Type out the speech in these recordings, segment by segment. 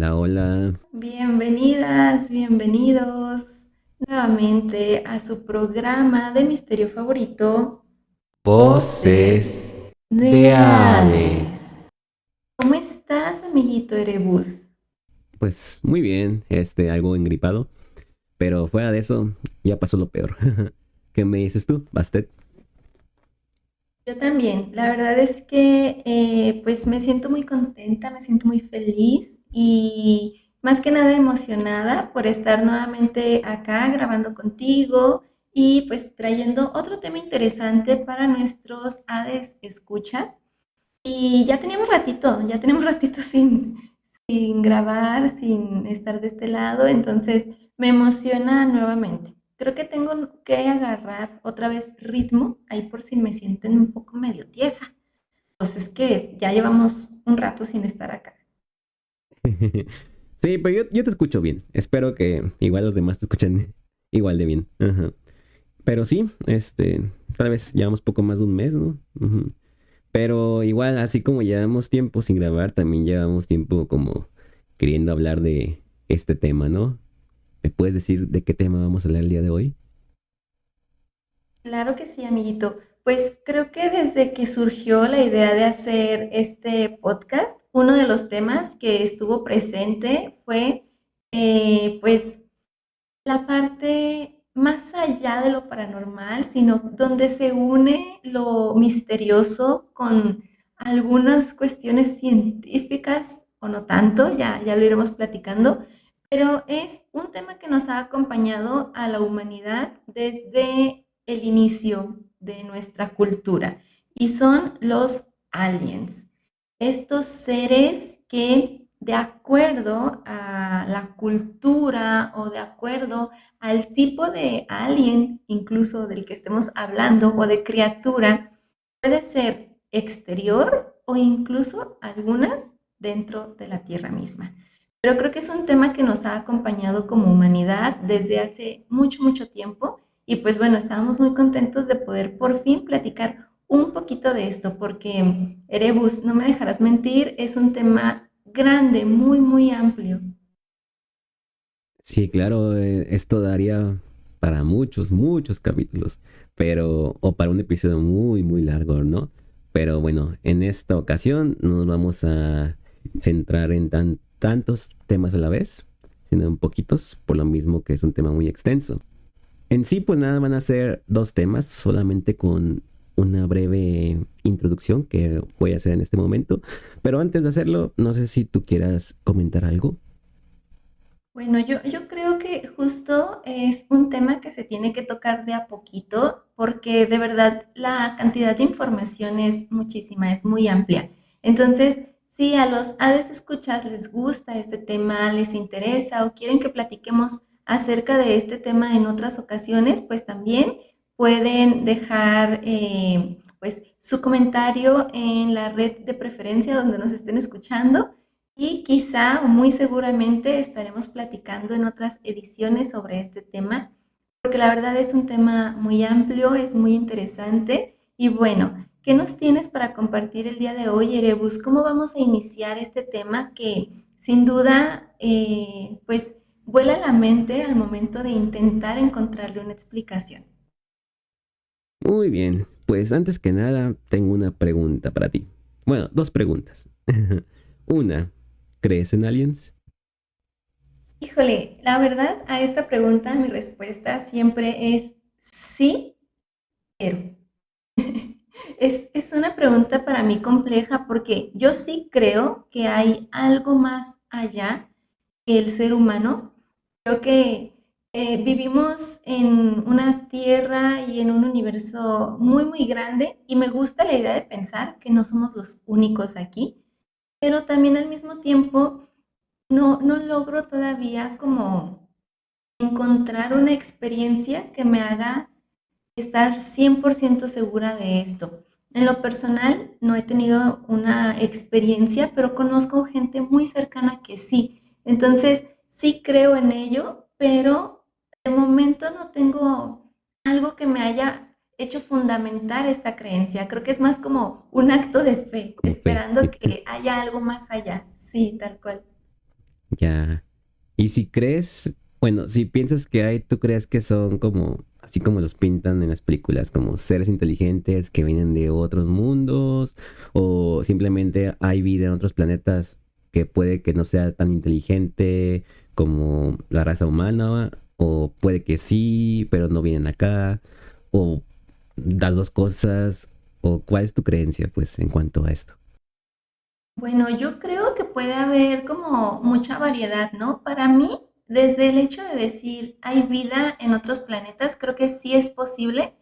Hola, hola. Bienvenidas, bienvenidos nuevamente a su programa de misterio favorito, Voces Voces de de Hades. Hades. ¿Cómo estás, amiguito Erebus? Pues muy bien, algo engripado, pero fuera de eso, ya pasó lo peor. ¿Qué me dices tú, Bastet? Yo también. La verdad es que pues me siento muy contenta, me siento muy feliz y más que nada emocionada por estar nuevamente acá grabando contigo y pues trayendo otro tema interesante para nuestros Hades escuchas. Y ya tenemos ratito sin grabar, sin estar de este lado, entonces me emociona nuevamente. Creo que tengo que agarrar otra vez ritmo, ahí por si me sienten un poco medio tiesa. Pues es que ya llevamos un rato sin estar acá. Sí, pero yo te escucho bien. Espero que igual los demás te escuchen igual de bien. Ajá. Pero sí, tal vez llevamos poco más de un mes, ¿no? Ujú. Pero igual, así como llevamos tiempo sin grabar, también llevamos tiempo como queriendo hablar de este tema, ¿no? ¿Me puedes decir de qué tema vamos a hablar el día de hoy? Claro que sí, amiguito. Pues creo que desde que surgió la idea de hacer este podcast, uno de los temas que estuvo presente fue pues la parte más allá de lo paranormal, sino donde se une lo misterioso con algunas cuestiones científicas o no tanto, ya lo iremos platicando, pero es un tema que nos ha acompañado a la humanidad desde el inicio de nuestra cultura y son los aliens. Estos seres que de acuerdo a la cultura o de acuerdo al tipo de alien, incluso del que estemos hablando, o de criatura, puede ser exterior o incluso algunas dentro de la Tierra misma. Pero creo que es un tema que nos ha acompañado como humanidad desde hace mucho, mucho tiempo y pues bueno, estábamos muy contentos de poder por fin platicar un poquito de esto, porque Erebus, no me dejarás mentir, es un tema grande, muy, muy amplio. Sí, claro, esto daría para muchos, muchos capítulos, pero, o para un episodio muy, muy largo, ¿no? Pero bueno, en esta ocasión no nos vamos a centrar en tantos temas a la vez, sino en poquitos, por lo mismo que es un tema muy extenso. En sí, pues nada, van a ser dos temas, solamente con una breve introducción que voy a hacer en este momento. Pero antes de hacerlo, no sé si tú quieras comentar algo. Bueno, yo creo que justo es un tema que se tiene que tocar de a poquito, porque de verdad la cantidad de información es muchísima, es muy amplia. Entonces, si a los Hades escuchas les gusta este tema, les interesa o quieren que platiquemos acerca de este tema en otras ocasiones, pues también pueden dejar pues su comentario en la red de preferencia donde nos estén escuchando y quizá o muy seguramente estaremos platicando en otras ediciones sobre este tema, porque la verdad es un tema muy amplio, es muy interesante. Y bueno, ¿qué nos tienes para compartir el día de hoy, Erebus? ¿Cómo vamos a iniciar este tema que sin duda pues vuela la mente al momento de intentar encontrarle una explicación? Muy bien, pues antes que nada tengo una pregunta para ti. Bueno, dos preguntas. Una, ¿crees en aliens? Híjole, la verdad a esta pregunta mi respuesta siempre es sí, pero. Es una pregunta para mí compleja porque yo sí creo que hay algo más allá que el ser humano. Creo que vivimos en una tierra y en un universo muy, muy grande y me gusta la idea de pensar que no somos los únicos aquí, pero también al mismo tiempo no logro todavía como encontrar una experiencia que me haga estar 100% segura de esto. En lo personal, no he tenido una experiencia, pero conozco gente muy cercana que sí. Entonces, sí creo en ello, pero de momento no tengo algo que me haya hecho fundamentar esta creencia. Creo que es más como un acto de fe, Como fe. esperando que haya algo más allá. Sí, tal cual. Ya. Y si crees, bueno, si piensas que hay, ¿tú crees que son como, así como los pintan en las películas, como seres inteligentes que vienen de otros mundos? ¿O simplemente hay vida en otros planetas que puede que no sea tan inteligente como la raza humana? ¿O puede que sí, pero no vienen acá? ¿O las dos cosas? ¿O cuál es tu creencia, pues, en cuanto a esto? Bueno, yo creo que puede haber como mucha variedad, ¿no? Para mí, desde el hecho de decir hay vida en otros planetas, creo que sí es posible,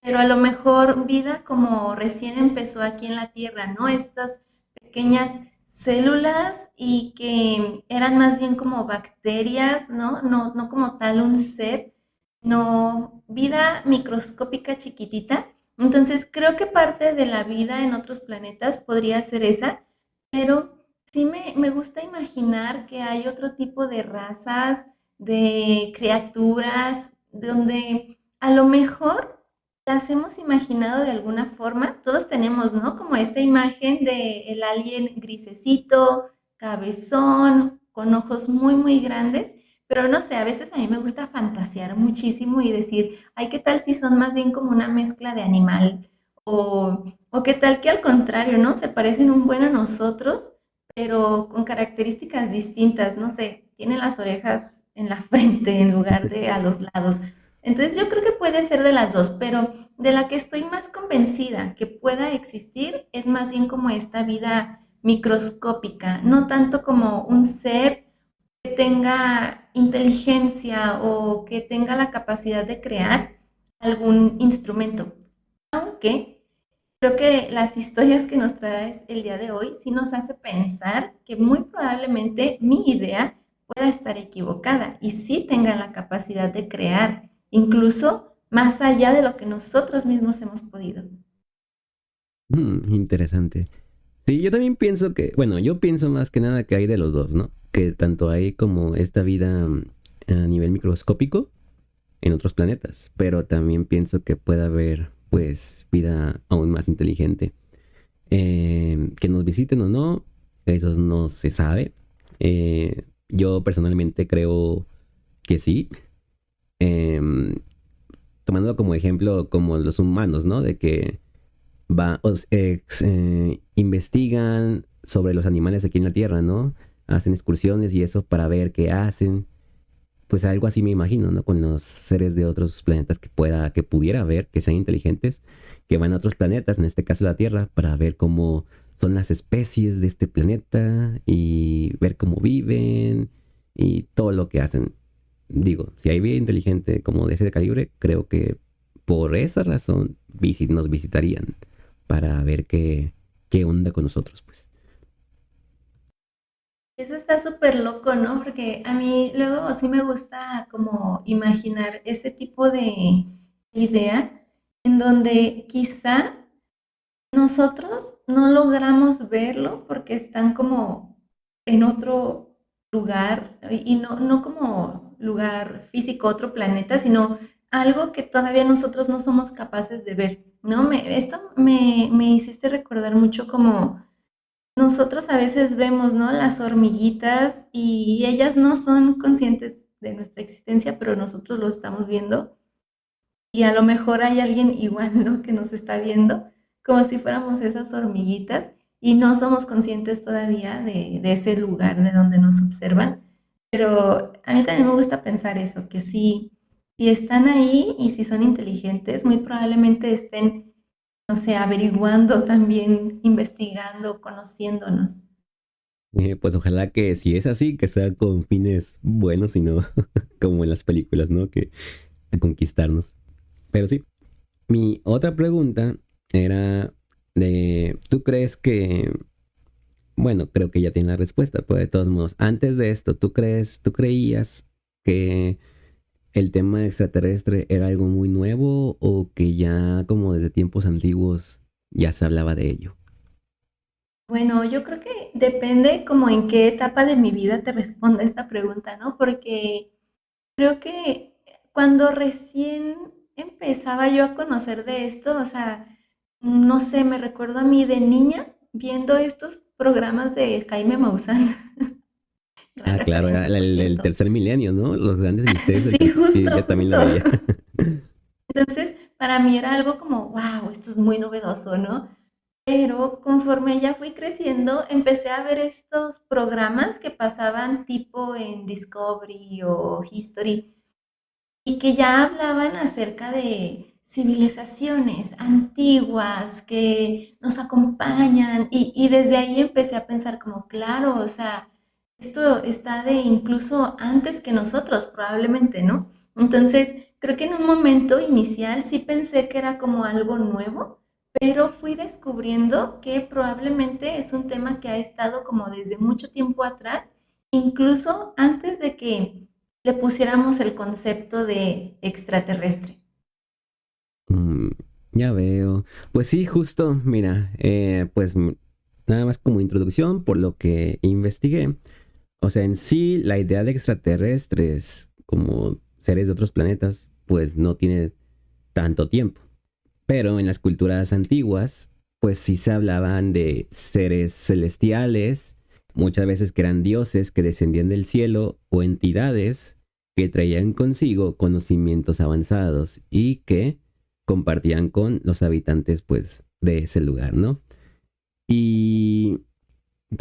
pero a lo mejor vida como recién empezó aquí en la Tierra, ¿no? Estas pequeñas células y que eran más bien como bacterias, ¿no? No como tal un ser, no, vida microscópica chiquitita. Entonces, creo que parte de la vida en otros planetas podría ser esa, pero sí me gusta imaginar que hay otro tipo de razas, de criaturas, donde a lo mejor las hemos imaginado de alguna forma. Todos tenemos, ¿no? Como esta imagen de el alien grisecito, cabezón, con ojos muy, muy grandes. Pero no sé, a veces a mí me gusta fantasear muchísimo y decir, ay, ¿qué tal si son más bien como una mezcla de animal? O qué tal que al contrario, ¿no? Se parecen un buen a nosotros, pero con características distintas, no sé, tienen las orejas en la frente en lugar de a los lados. Entonces yo creo que puede ser de las dos, pero de la que estoy más convencida que pueda existir es más bien como esta vida microscópica, no tanto como un ser que tenga inteligencia o que tenga la capacidad de crear algún instrumento. Aunque creo que las historias que nos traes el día de hoy sí nos hace pensar que muy probablemente mi idea pueda estar equivocada y sí tengan la capacidad de crear, incluso más allá de lo que nosotros mismos hemos podido. Interesante. Sí, yo también pienso que, bueno, yo pienso más que nada que hay de los dos, ¿no? Que tanto hay como esta vida a nivel microscópico en otros planetas, pero también pienso que puede haber, pues, vida aún más inteligente. Que nos visiten o no, eso no se sabe. Yo personalmente creo que sí. Em, Tomando como ejemplo como los humanos, ¿no? De que investigan sobre los animales aquí en la Tierra, ¿no? Hacen excursiones y eso para ver qué hacen. Pues algo así me imagino, ¿no? Con los seres de otros planetas que pudiera ver, que sean inteligentes, que van a otros planetas, en este caso la Tierra, para ver cómo son las especies de este planeta y ver cómo viven y todo lo que hacen. Digo, si hay vida inteligente como de ese calibre, creo que por esa razón nos visitarían para ver qué onda con nosotros, pues. Eso está súper loco, ¿no? Porque a mí luego sí me gusta como imaginar ese tipo de idea en donde quizá nosotros no logramos verlo porque están como en otro lugar y no como lugar físico, otro planeta, sino algo que todavía nosotros no somos capaces de ver, ¿no? Esto me hiciste recordar mucho como nosotros a veces vemos, ¿no? Las hormiguitas y ellas no son conscientes de nuestra existencia, pero nosotros lo estamos viendo y a lo mejor hay alguien igual, ¿no? Que nos está viendo como si fuéramos esas hormiguitas y no somos conscientes todavía de ese lugar de donde nos observan. Pero a mí también me gusta pensar eso, que si están ahí y si son inteligentes, muy probablemente estén, no sé, averiguando también, investigando, conociéndonos. Pues ojalá que si es así, que sea con fines buenos y no como en las películas, ¿no? Que a conquistarnos. Pero sí, mi otra pregunta era de, ¿tú crees que, bueno, creo que ya tiene la respuesta, pero de todos modos, antes de esto, tú creías que el tema extraterrestre era algo muy nuevo o que ya como desde tiempos antiguos ya se hablaba de ello? Bueno, yo creo que depende como en qué etapa de mi vida te responda esta pregunta, ¿no? Porque creo que cuando recién empezaba yo a conocer de esto, o sea, no sé, me recuerdo a mí de niña viendo estos programas de Jaime Maussan Gran Ah, claro, era referente, por el cierto. tercer milenio, ¿no? Los grandes misterios del Sí, tercer. Sí, justo, yo también lo justo. veía. Entonces, para mí era algo como, wow, esto es muy novedoso, ¿no? Pero conforme ya fui creciendo, empecé a ver estos programas que pasaban tipo en Discovery o History y que ya hablaban acerca de civilizaciones antiguas que nos acompañan y desde ahí empecé a pensar como, claro, o sea, esto está de incluso antes que nosotros, probablemente, ¿no? Entonces, creo que en un momento inicial sí pensé que era como algo nuevo, pero fui descubriendo que probablemente es un tema que ha estado como desde mucho tiempo atrás, incluso antes de que le pusiéramos el concepto de extraterrestre. Mm, ya veo. Pues sí, justo, mira, nada más como introducción por lo que investigué. O sea, en sí, la idea de extraterrestres como seres de otros planetas, pues no tiene tanto tiempo. Pero en las culturas antiguas, pues sí se hablaban de seres celestiales, muchas veces que eran dioses que descendían del cielo o entidades que traían consigo conocimientos avanzados y que compartían con los habitantes pues de ese lugar, ¿no? Y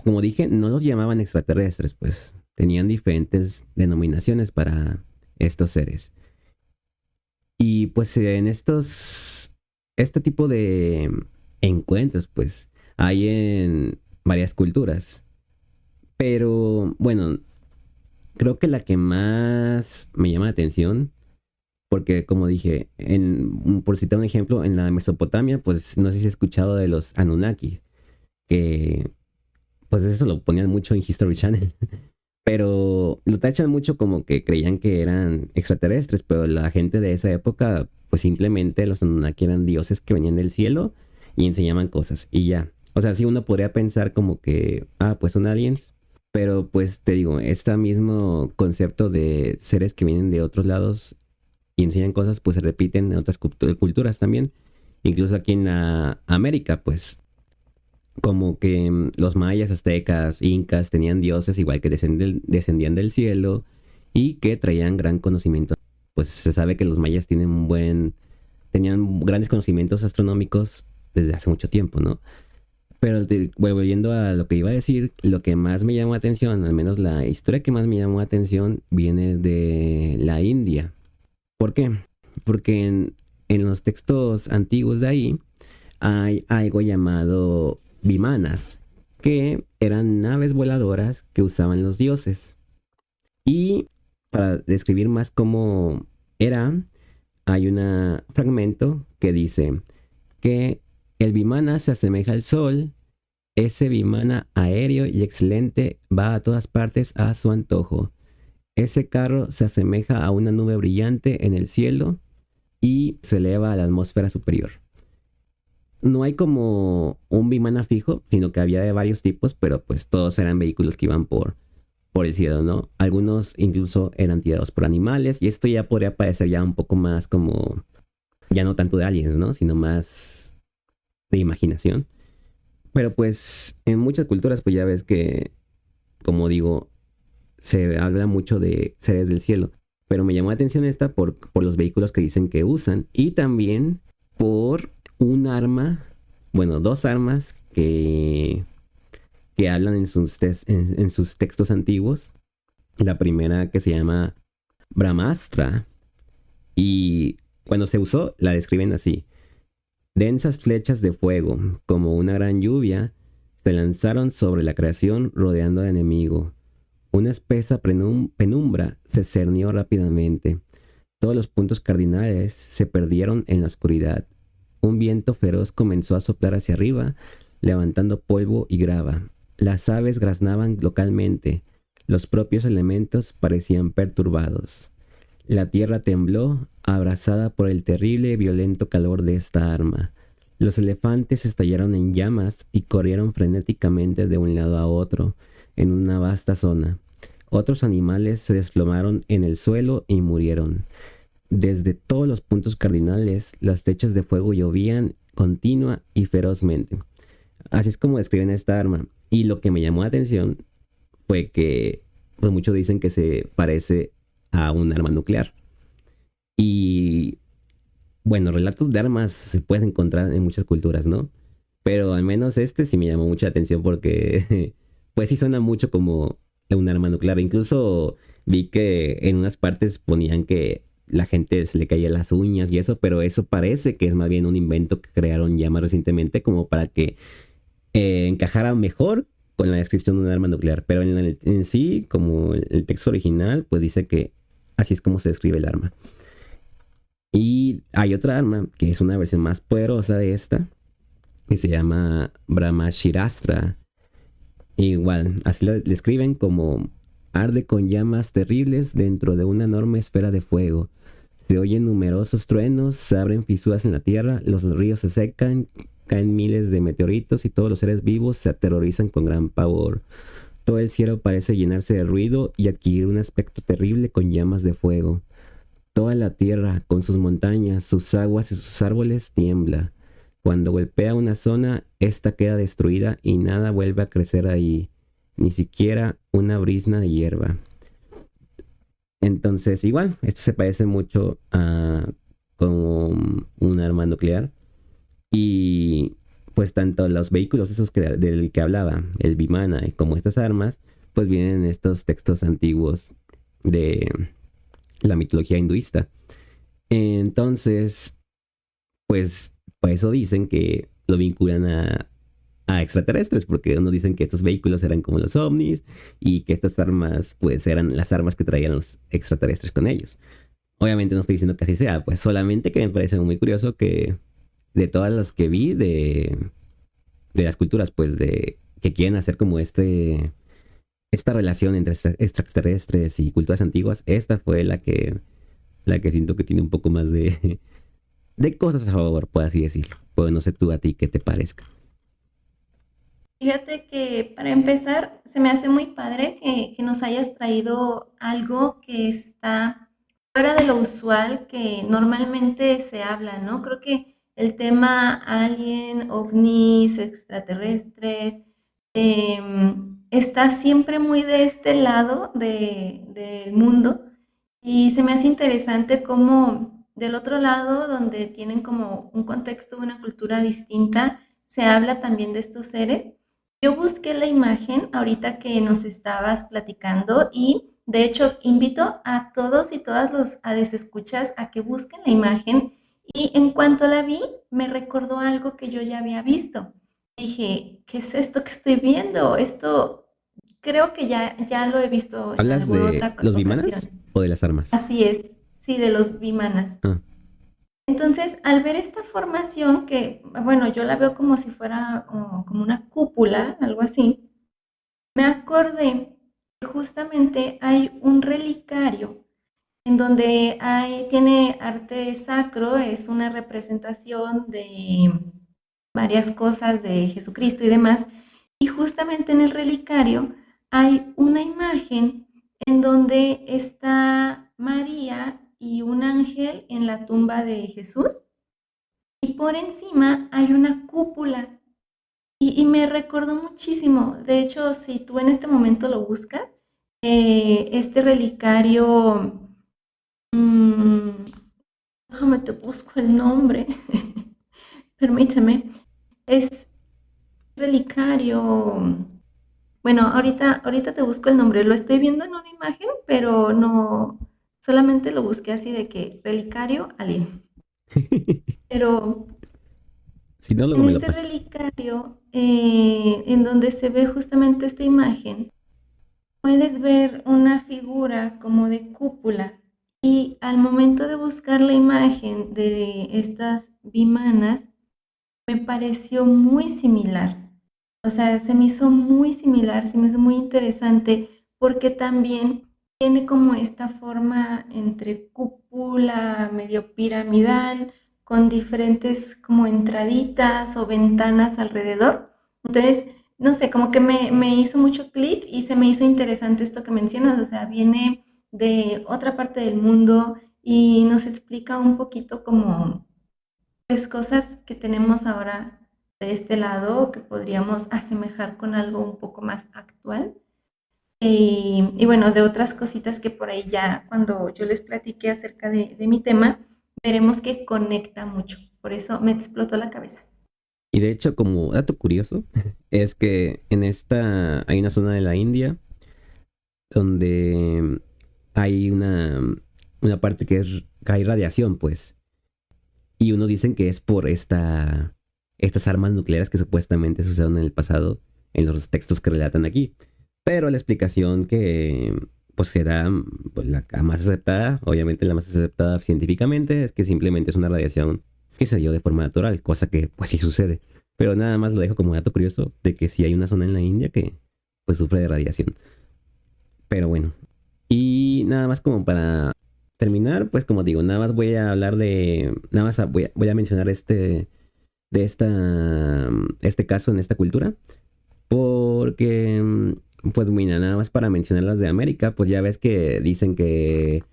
como dije, no los llamaban extraterrestres, pues tenían diferentes denominaciones para estos seres. Y pues este tipo de encuentros, pues hay en varias culturas. Pero bueno, creo que la que más me llama la atención, porque como dije, por citar un ejemplo, en la Mesopotamia, pues no sé si has escuchado de los Anunnaki, que pues eso lo ponían mucho en History Channel. Pero lo tachan mucho como que creían que eran extraterrestres, pero la gente de esa época, pues simplemente los Anunnaki eran dioses que venían del cielo y enseñaban cosas y ya. O sea, sí uno podría pensar como que, pues son aliens, pero pues te digo, este mismo concepto de seres que vienen de otros lados y enseñan cosas, pues se repiten en otras culturas también. Incluso aquí en la América, pues como que los mayas, aztecas, incas tenían dioses igual que descendían del cielo y que traían gran conocimiento. Pues se sabe que los mayas tenían grandes conocimientos astronómicos desde hace mucho tiempo, ¿no? Pero volviendo a lo que iba a decir, lo que más me llamó la atención, al menos la historia que más me llamó la atención, viene de la India. ¿Por qué? Porque en los textos antiguos de ahí hay algo llamado vimanas, que eran naves voladoras que usaban los dioses. Y para describir más cómo era, hay un fragmento que dice que el vimana se asemeja al sol, ese vimana aéreo y excelente va a todas partes a su antojo. Ese carro se asemeja a una nube brillante en el cielo y se eleva a la atmósfera superior. No hay como un Vimana fijo, sino que había de varios tipos, pero pues todos eran vehículos que iban por el cielo, ¿no? Algunos incluso eran tirados por animales y esto ya podría parecer ya un poco más como, ya no tanto de aliens, ¿no? Sino más de imaginación. Pero pues en muchas culturas pues ya ves que, como digo, se habla mucho de seres del cielo. Pero me llamó la atención esta por los vehículos que dicen que usan y también por un arma, bueno, dos armas que hablan en sus textos antiguos. La primera que se llama Brahmastra y cuando se usó la describen así. Densas flechas de fuego, como una gran lluvia, se lanzaron sobre la creación rodeando al enemigo. Una espesa penumbra se cernió rápidamente. Todos los puntos cardinales se perdieron en la oscuridad. Un viento feroz comenzó a soplar hacia arriba, levantando polvo y grava. Las aves graznaban localmente. Los propios elementos parecían perturbados. La tierra tembló, abrazada por el terrible y violento calor de esta arma. Los elefantes estallaron en llamas y corrieron frenéticamente de un lado a otro, en una vasta zona. Otros animales se desplomaron en el suelo y murieron. Desde todos los puntos cardinales, las flechas de fuego llovían continua y ferozmente. Así es como describen esta arma. Y lo que me llamó la atención fue que pues muchos dicen que se parece a un arma nuclear. Y bueno, relatos de armas se pueden encontrar en muchas culturas, ¿no? Pero al menos este sí me llamó mucha atención porque pues sí suena mucho como un arma nuclear. Incluso vi que en unas partes ponían que la gente se le caía las uñas y eso, pero eso parece que es más bien un invento que crearon ya más recientemente como para que encajara mejor con la descripción de un arma nuclear. Pero en sí, como el texto original, pues dice que así es como se describe el arma. Y hay otra arma que es una versión más poderosa de esta, que se llama Brahmashirastra. Igual, así lo describen como arde con llamas terribles dentro de una enorme esfera de fuego. Se oyen numerosos truenos, se abren fisuras en la tierra, los ríos se secan, caen miles de meteoritos y todos los seres vivos se aterrorizan con gran pavor. Todo el cielo parece llenarse de ruido y adquirir un aspecto terrible con llamas de fuego. Toda la tierra, con sus montañas, sus aguas y sus árboles, tiembla. Cuando golpea una zona, esta queda destruida y nada vuelve a crecer ahí, ni siquiera una brizna de hierba. Entonces, igual, esto se parece mucho a como un arma nuclear. Y pues tanto los vehículos esos del que hablaba, el Vimana, como estas armas, pues vienen en estos textos antiguos de la mitología hinduista. Entonces, pues por eso dicen que lo vinculan a extraterrestres, porque unos dicen que estos vehículos eran como los ovnis y que estas armas pues eran las armas que traían los extraterrestres con ellos. Obviamente no estoy diciendo que así sea, pues solamente que me parece muy curioso que de todas las que vi de las culturas, pues de que quieren hacer como esta relación entre extraterrestres y culturas antiguas, esta fue la que siento que tiene un poco más de cosas a favor, por así decirlo. Pues no sé tú a ti qué te parezca. Fíjate que para empezar, se me hace muy padre que nos hayas traído algo que está fuera de lo usual que normalmente se habla, ¿no? Creo que el tema alien, ovnis, extraterrestres, está siempre muy de este lado del mundo y se me hace interesante cómo del otro lado, donde tienen como un contexto, una cultura distinta, se habla también de estos seres. Yo busqué la imagen ahorita que nos estabas platicando y de hecho invito a todos y todas los a desescuchas a que busquen la imagen y en cuanto la vi me recordó algo que yo ya había visto. Dije, ¿qué es esto que estoy viendo? Esto creo que ya lo he visto en ¿Hablas alguna de otra los ocasión. bimanas o de las armas? Así es, sí, de los bimanas. Ah, Entonces, al ver esta formación que, bueno, yo la veo como si fuera como una cúpula, algo así, me acordé que justamente hay un relicario en donde tiene arte sacro, es una representación de varias cosas de Jesucristo y demás, y justamente en el relicario hay una imagen en donde está María y un ángel en la tumba de Jesús, y por encima hay una cúpula. Y me recordó muchísimo. De hecho, si tú en este momento lo buscas, este relicario, mm, déjame te busco el nombre, permíteme, es relicario. Bueno, ahorita te busco el nombre. Lo estoy viendo en una imagen, pero no, solamente lo busqué así de que relicario alien. Pero si no, luego en me lo este pasas. relicario, en donde se ve justamente esta imagen, puedes ver una figura como de cúpula y al momento de buscar la imagen de estas vimanas, me pareció muy similar. O sea, se me hizo muy similar, se me hizo muy interesante porque también tiene como esta forma entre cúpula, medio piramidal, con diferentes como entraditas o ventanas alrededor. Entonces, no sé, como que me hizo mucho clic y se me hizo interesante esto que mencionas, o sea, viene de otra parte del mundo y nos explica un poquito como pues cosas que tenemos ahora de este lado que podríamos asemejar con algo un poco más actual. Y bueno, de otras cositas que por ahí ya cuando yo les platiqué acerca de mi tema, veremos que conecta mucho. Por eso me explotó la cabeza. Y de hecho, como dato curioso, es que en esta hay una zona de la India donde hay una parte que hay radiación, pues. Y unos dicen que es por estas armas nucleares que supuestamente se usaron en el pasado en los textos que relatan aquí. Pero la explicación que pues será pues, la más aceptada, obviamente la más aceptada científicamente, es que simplemente es una radiación que se dio de forma natural, cosa que pues sí sucede. Pero nada más lo dejo como dato curioso de que sí hay una zona en la India que pues sufre de radiación. Pero bueno. Y nada más como para terminar, pues como digo, nada más voy a hablar de, nada más voy a mencionar este caso en esta cultura, porque, pues mira, nada más para mencionar las de América, pues ya ves que dicen que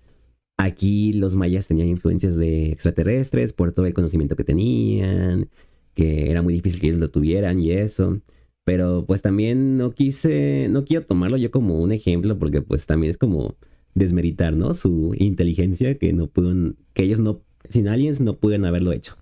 aquí los mayas tenían influencias de extraterrestres por todo el conocimiento que tenían, que era muy difícil que ellos lo tuvieran y eso. Pero pues también no quiero tomarlo yo como un ejemplo porque pues también es como desmeritar, ¿no? Su inteligencia que no pudieron, que ellos no, sin aliens no pudieron haberlo hecho.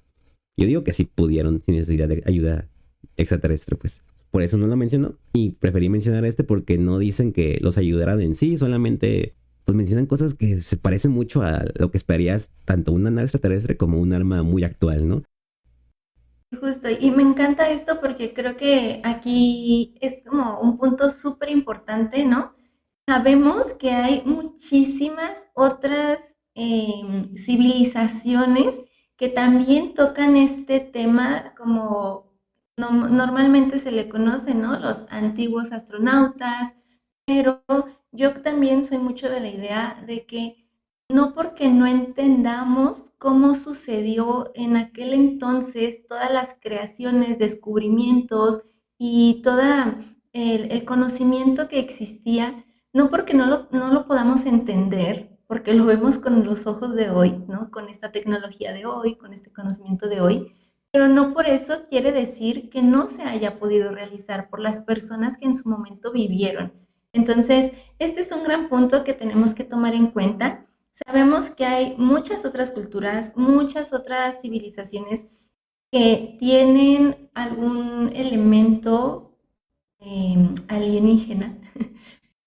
Yo digo que sí pudieron sin necesidad de ayuda extraterrestre, pues. Por eso no lo menciono y preferí mencionar este porque no dicen que los ayudaran en sí, solamente pues mencionan cosas que se parecen mucho a lo que esperarías tanto una nave extraterrestre como un arma muy actual, ¿no? Justo, y me encanta esto porque creo que aquí es como un punto súper importante, ¿no? Sabemos que hay muchísimas otras civilizaciones que también tocan este tema como normalmente se le conoce, ¿no? Los antiguos astronautas, pero yo también soy mucho de la idea de que no porque no entendamos cómo sucedió en aquel entonces todas las creaciones, descubrimientos y todo el conocimiento que existía, no porque no lo podamos entender, porque lo vemos con los ojos de hoy, ¿no? Con esta tecnología de hoy, con este conocimiento de hoy, pero no por eso quiere decir que no se haya podido realizar por las personas que en su momento vivieron. Entonces, este es un gran punto que tenemos que tomar en cuenta. Sabemos que hay muchas otras culturas, muchas otras civilizaciones que tienen algún elemento alienígena,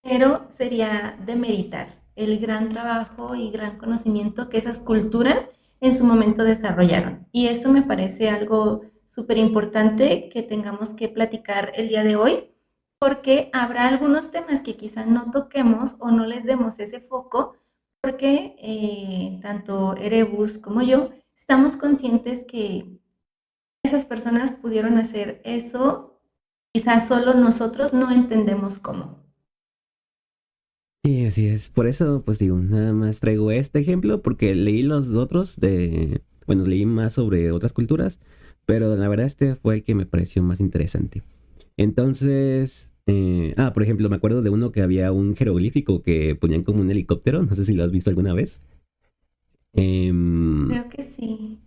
pero sería demeritar el gran trabajo y gran conocimiento que esas culturas en su momento desarrollaron. Y eso me parece algo súper importante que tengamos que platicar el día de hoy, porque habrá algunos temas que quizás no toquemos o no les demos ese foco, porque tanto Erebus como yo estamos conscientes que esas personas pudieron hacer eso, quizás solo nosotros no entendemos cómo. Sí, así es. Por eso, pues digo, nada más traigo este ejemplo porque leí los otros bueno, leí más sobre otras culturas, pero la verdad este fue el que me pareció más interesante. Entonces, por ejemplo, me acuerdo de uno que había un jeroglífico que ponían como un helicóptero, no sé si lo has visto alguna vez. Em, Creo que sí.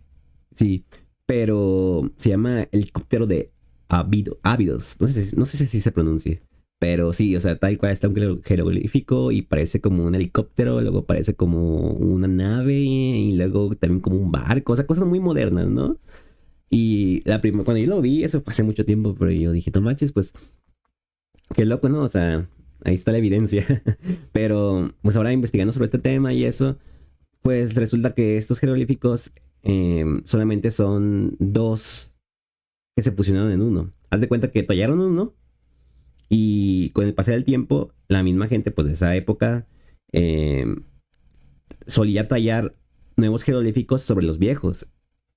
sí, pero se llama helicóptero de Abydos, no sé si se pronuncia. Pero sí, o sea, tal cual está un jeroglífico y parece como un helicóptero, luego parece como una nave y luego también como un barco, o sea, cosas muy modernas, ¿no? Y cuando yo lo vi, eso fue hace mucho tiempo, pero yo dije, no manches, pues qué loco, ¿no? O sea, ahí está la evidencia. Pero pues ahora investigando sobre este tema y eso, pues resulta que estos jeroglíficos solamente son dos que se fusionaron en uno. Haz de cuenta que tallaron uno y con el pasar del tiempo, la misma gente pues de esa época eh, solía tallar nuevos jeroglíficos sobre los viejos.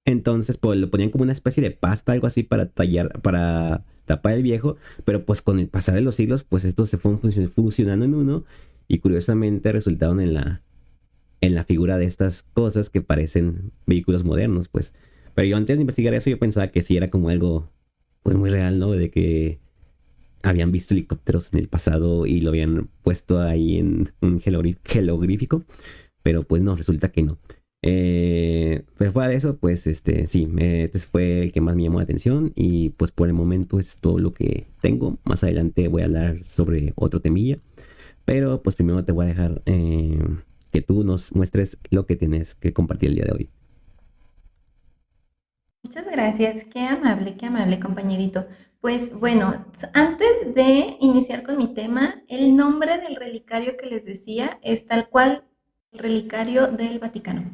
Entonces, pues lo ponían como una especie de pasta, algo así, para tallar, para tapar el viejo. Pero pues con el pasar de los siglos, pues estos se fueron fusionando en uno. Y curiosamente resultaron en la figura de estas cosas que parecen vehículos modernos, pues. Pero yo antes de investigar eso, yo pensaba que sí era como algo, pues muy real, ¿no? De que habían visto helicópteros en el pasado y lo habían puesto ahí en un jeroglífico. Pero pues no, resulta que no. Pero fuera de eso, pues sí, este fue el que más me llamó la atención y pues por el momento es todo lo que tengo. Más adelante voy a hablar sobre otro temilla. Pero pues primero te voy a dejar que tú nos muestres lo que tienes que compartir el día de hoy. Muchas gracias, qué amable compañerito. Pues bueno, antes de iniciar con mi tema, el nombre del relicario que les decía es tal cual el relicario del Vaticano.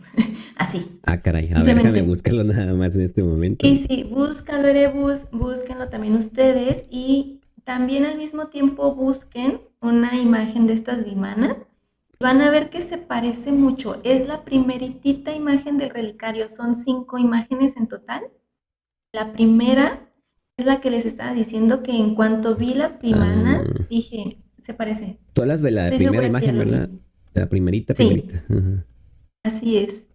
Así, Ah, caray, a ver, déjame simplemente. buscarlo nada más en este momento. Y sí, búscalo, Erebus, búsquenlo también ustedes y también al mismo tiempo busquen una imagen de estas bimanas. Van a ver que se parece mucho. Es la primeritita imagen del relicario. Son 5 imágenes en total. La primera es la que les estaba diciendo que en cuanto vi las bimanas, Ah, dije, se parece. tú hablas de la Estoy primera segura que ya imagen, lo ¿verdad? vi. La primerita, Sí, primerita. Ajá. así es.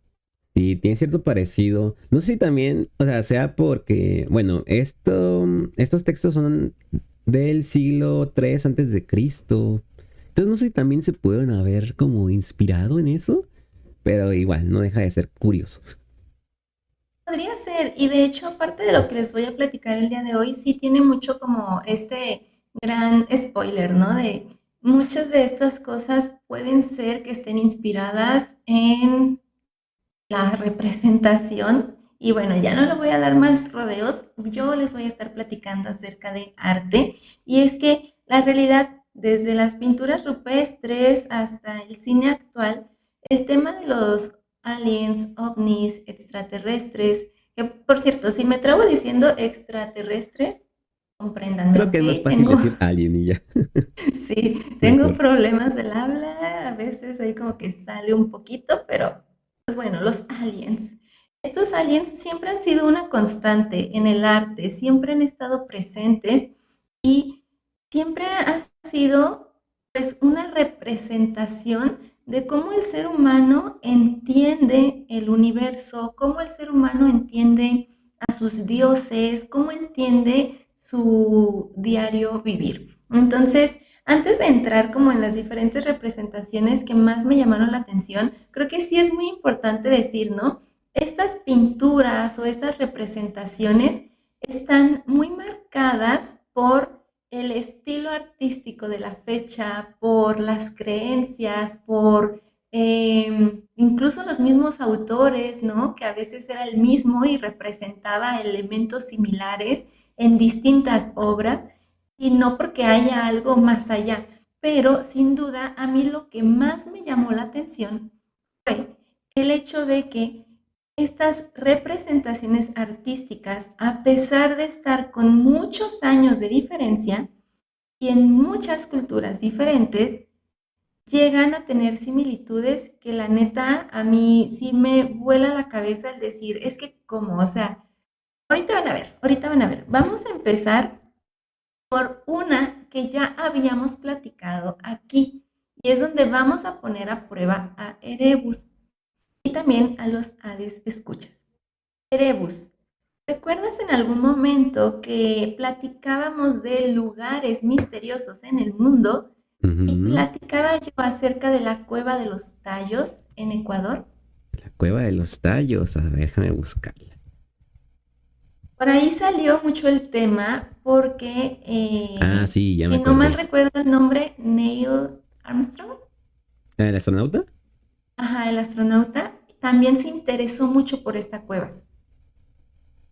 Sí, tiene cierto parecido. No sé si también, o sea porque, bueno, estos textos son del siglo III antes de Cristo. Entonces no sé si también se pueden haber como inspirado en eso, pero igual, no deja de ser curioso. Podría ser, y de hecho, aparte de lo que les voy a platicar el día de hoy, sí tiene mucho como este gran spoiler, ¿no? De muchas de estas cosas pueden ser que estén inspiradas en la representación. Y bueno, ya no le voy a dar más rodeos, yo les voy a estar platicando acerca de arte. Y es que la realidad, desde las pinturas rupestres hasta el cine actual, el tema de los aliens, ovnis, extraterrestres, que por cierto, si me trabo diciendo extraterrestre, compréndanme, Creo que ¿ok? es más fácil Tengo, decir alien y ya, sí, tengo mejor. problemas del habla, a veces ahí como que sale un poquito, pero pues bueno, los aliens. Estos aliens siempre han sido una constante en el arte, siempre han estado presentes y siempre ha sido pues una representación de cómo el ser humano entiende el universo, cómo el ser humano entiende a sus dioses, cómo entiende su diario vivir. Entonces, antes de entrar como en las diferentes representaciones que más me llamaron la atención, creo que sí es muy importante decir, ¿no? Estas pinturas o estas representaciones están muy marcadas por el estilo artístico de la fecha, por las creencias, por incluso los mismos autores, ¿no? Que a veces era el mismo y representaba elementos similares en distintas obras y no porque haya algo más allá, pero sin duda a mí lo que más me llamó la atención fue el hecho de que estas representaciones artísticas, a pesar de estar con muchos años de diferencia y en muchas culturas diferentes, llegan a tener similitudes que la neta a mí sí me vuela la cabeza el decir, es que como, o sea, ahorita van a ver, vamos a empezar por una que ya habíamos platicado aquí y es donde vamos a poner a prueba a Erebus y también a los Hades escuchas. Erebus, ¿recuerdas en algún momento que platicábamos de lugares misteriosos en el mundo y Ujú. platicaba yo acerca de la cueva de los Tallos en Ecuador? La cueva de los tallos, a ver, déjame buscarla. Por ahí salió mucho el tema porque, Ah, sí, ya me si no mal acordé. recuerdo el nombre, Neil Armstrong, ¿El astronauta? ajá, el astronauta, también se interesó mucho por esta cueva.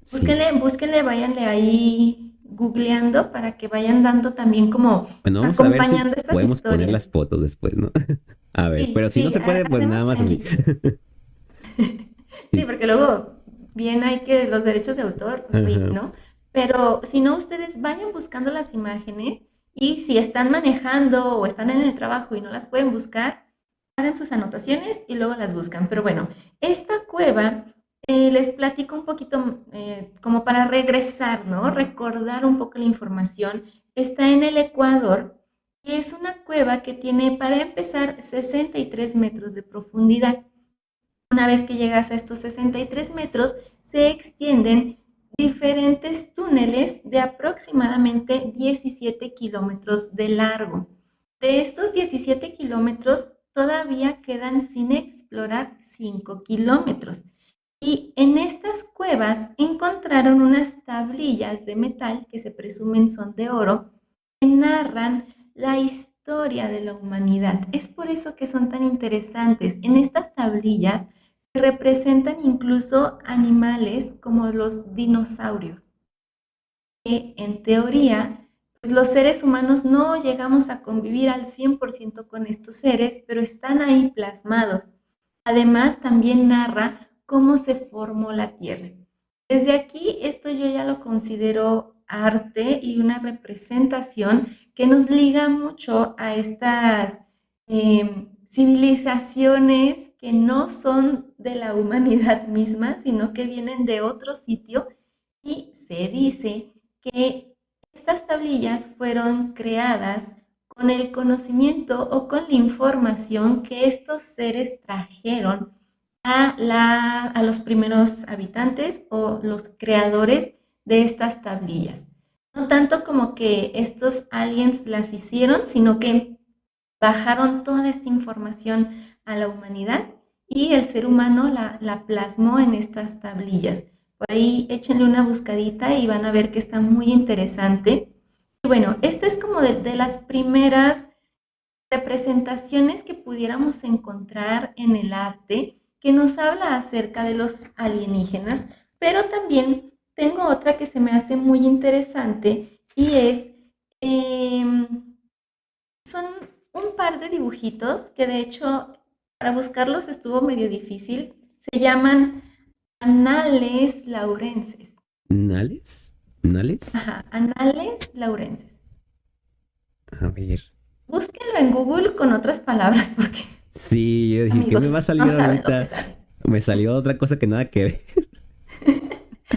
Sí. Búsquenle, búsquenle, váyanle ahí googleando para que vayan dando también como Bueno, vamos a ver si acompañando estas podemos poner historias. las fotos después, ¿no? A ver, Sí, pero si no sí, se puede, pues hacemos nada más así. changuitos. Sí, Sí. porque luego bien hay que los derechos de autor, RIP, Ajá. ¿no? Pero si no, ustedes vayan buscando las imágenes y si están manejando o están en el trabajo y no las pueden buscar, hagan sus anotaciones y luego las buscan. Pero bueno, esta cueva, les platico un poquito como para regresar, ¿no? Recordar un poco la información. Está en el Ecuador y es una cueva que tiene, para empezar, 63 metros de profundidad. Una vez que llegas a estos 63 metros, se extienden diferentes túneles de aproximadamente 17 kilómetros de largo. De estos 17 kilómetros, todavía quedan sin explorar 5 kilómetros. Y en estas cuevas encontraron unas tablillas de metal que se presumen son de oro, que narran la historia historia de la humanidad. Es por eso que son tan interesantes. En estas tablillas se representan incluso animales como los dinosaurios, que en teoría, pues los seres humanos no llegamos a convivir al 100% con estos seres, pero están ahí plasmados. Además, también narra cómo se formó la Tierra. Desde aquí, esto yo ya lo considero arte y una representación que nos liga mucho a estas civilizaciones que no son de la humanidad misma, sino que vienen de otro sitio, y se dice que estas tablillas fueron creadas con el conocimiento o con la información que estos seres trajeron a los primeros habitantes o los creadores de estas tablillas. No tanto como que estos aliens las hicieron, sino que bajaron toda esta información a la humanidad y el ser humano la plasmó en estas tablillas. Por ahí échenle una buscadita y van a ver que está muy interesante. Y bueno, esta es como de las primeras representaciones que pudiéramos encontrar en el arte que nos habla acerca de los alienígenas, pero también tengo otra que se me hace muy interesante y es, son un par de dibujitos que de hecho para buscarlos estuvo medio difícil, se llaman anales laurenses. ¿Nales? ¿Nales? Ajá, anales laurenses. A ver. Búsquenlo en Google con otras palabras porque, Sí, yo dije, ¿qué me va a amigos, no salir saben lo que ahorita? sale. Me salió otra cosa que nada que ver.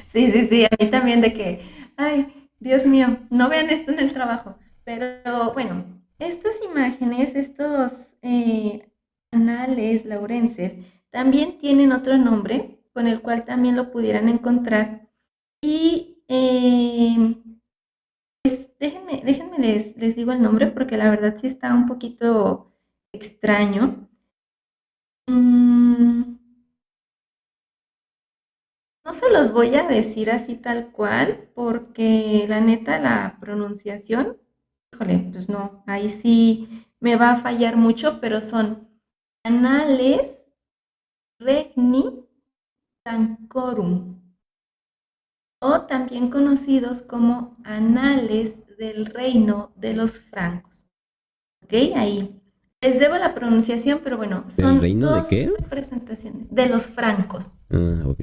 Sí, sí, sí, a mí también de que, ay, Dios mío, no vean esto en el trabajo. Pero bueno, estas imágenes, estos anales laurenses, también tienen otro nombre con el cual también lo pudieran encontrar. Y pues déjenme les digo el nombre porque la verdad sí está un poquito extraño. Mm, No se los voy a decir así tal cual, porque la neta la pronunciación, híjole, pues no, ahí sí me va a fallar mucho, pero son Anales Regni Francorum, o también conocidos como Anales del Reino de los Francos. ¿Ok? Ahí. Les debo la pronunciación, pero bueno, ¿El son reino de dos qué? representaciones de los francos. Ah, ok.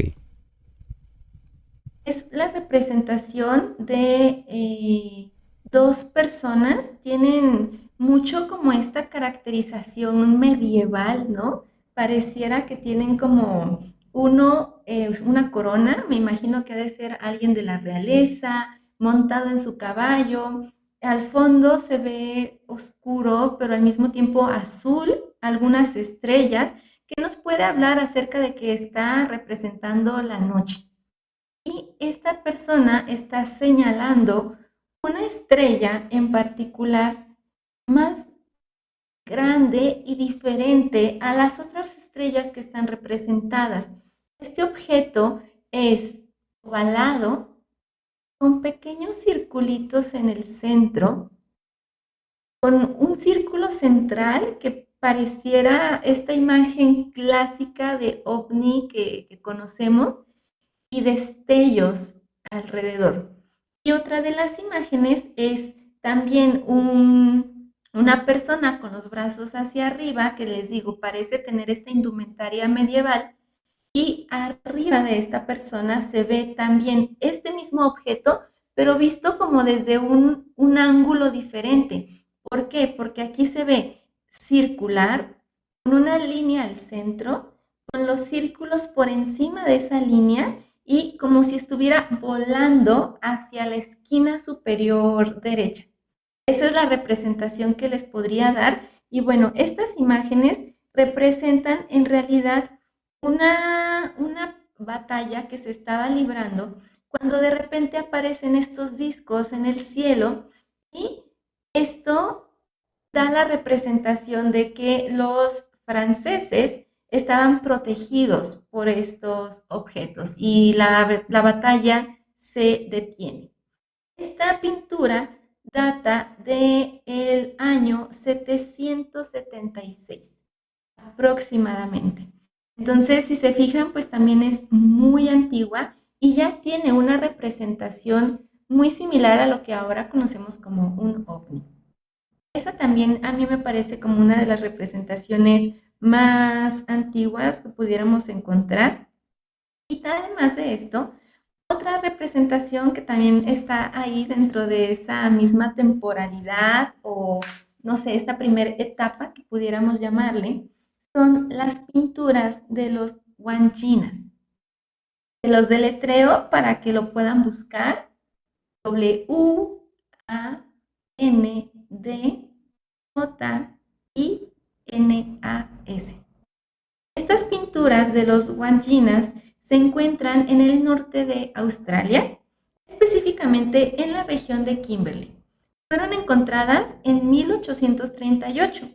Es la representación de dos personas, tienen mucho como esta caracterización medieval, ¿no? Pareciera que tienen como uno, una corona, me imagino que ha de ser alguien de la realeza, montado en su caballo. Al fondo se ve oscuro, pero al mismo tiempo azul, algunas estrellas, que nos puede hablar acerca de que está representando la noche. Y esta persona está señalando una estrella en particular más grande y diferente a las otras estrellas que están representadas. Este objeto es ovalado con pequeños circulitos en el centro, con un círculo central que pareciera esta imagen clásica de ovni que conocemos, y destellos alrededor. Y otra de las imágenes es también una persona con los brazos hacia arriba, que les digo, parece tener esta indumentaria medieval, y arriba de esta persona se ve también este mismo objeto, pero visto como desde un ángulo diferente. ¿Por qué? Porque aquí se ve circular, con una línea al centro, con los círculos por encima de esa línea y como si estuviera volando hacia la esquina superior derecha. Esa es la representación que les podría dar. Y bueno, estas imágenes representan en realidad una batalla que se estaba librando cuando de repente aparecen estos discos en el cielo, y esto da la representación de que los franceses estaban protegidos por estos objetos y la batalla se detiene. Esta pintura data del año 776 aproximadamente. Entonces, si se fijan, pues también es muy antigua y ya tiene una representación muy similar a lo que ahora conocemos como un ovni. Esa también a mí me parece como una de las representaciones más antiguas que pudiéramos encontrar. Y además de esto, otra representación que también está ahí dentro de esa misma temporalidad o, no sé, esta primera etapa que pudiéramos llamarle, son las pinturas de los guanchinas. Se los deletreo para que lo puedan buscar. Wandjinas. Estas pinturas de los guanchinas se encuentran en el norte de Australia, específicamente en la región de Kimberley. Fueron encontradas en 1838.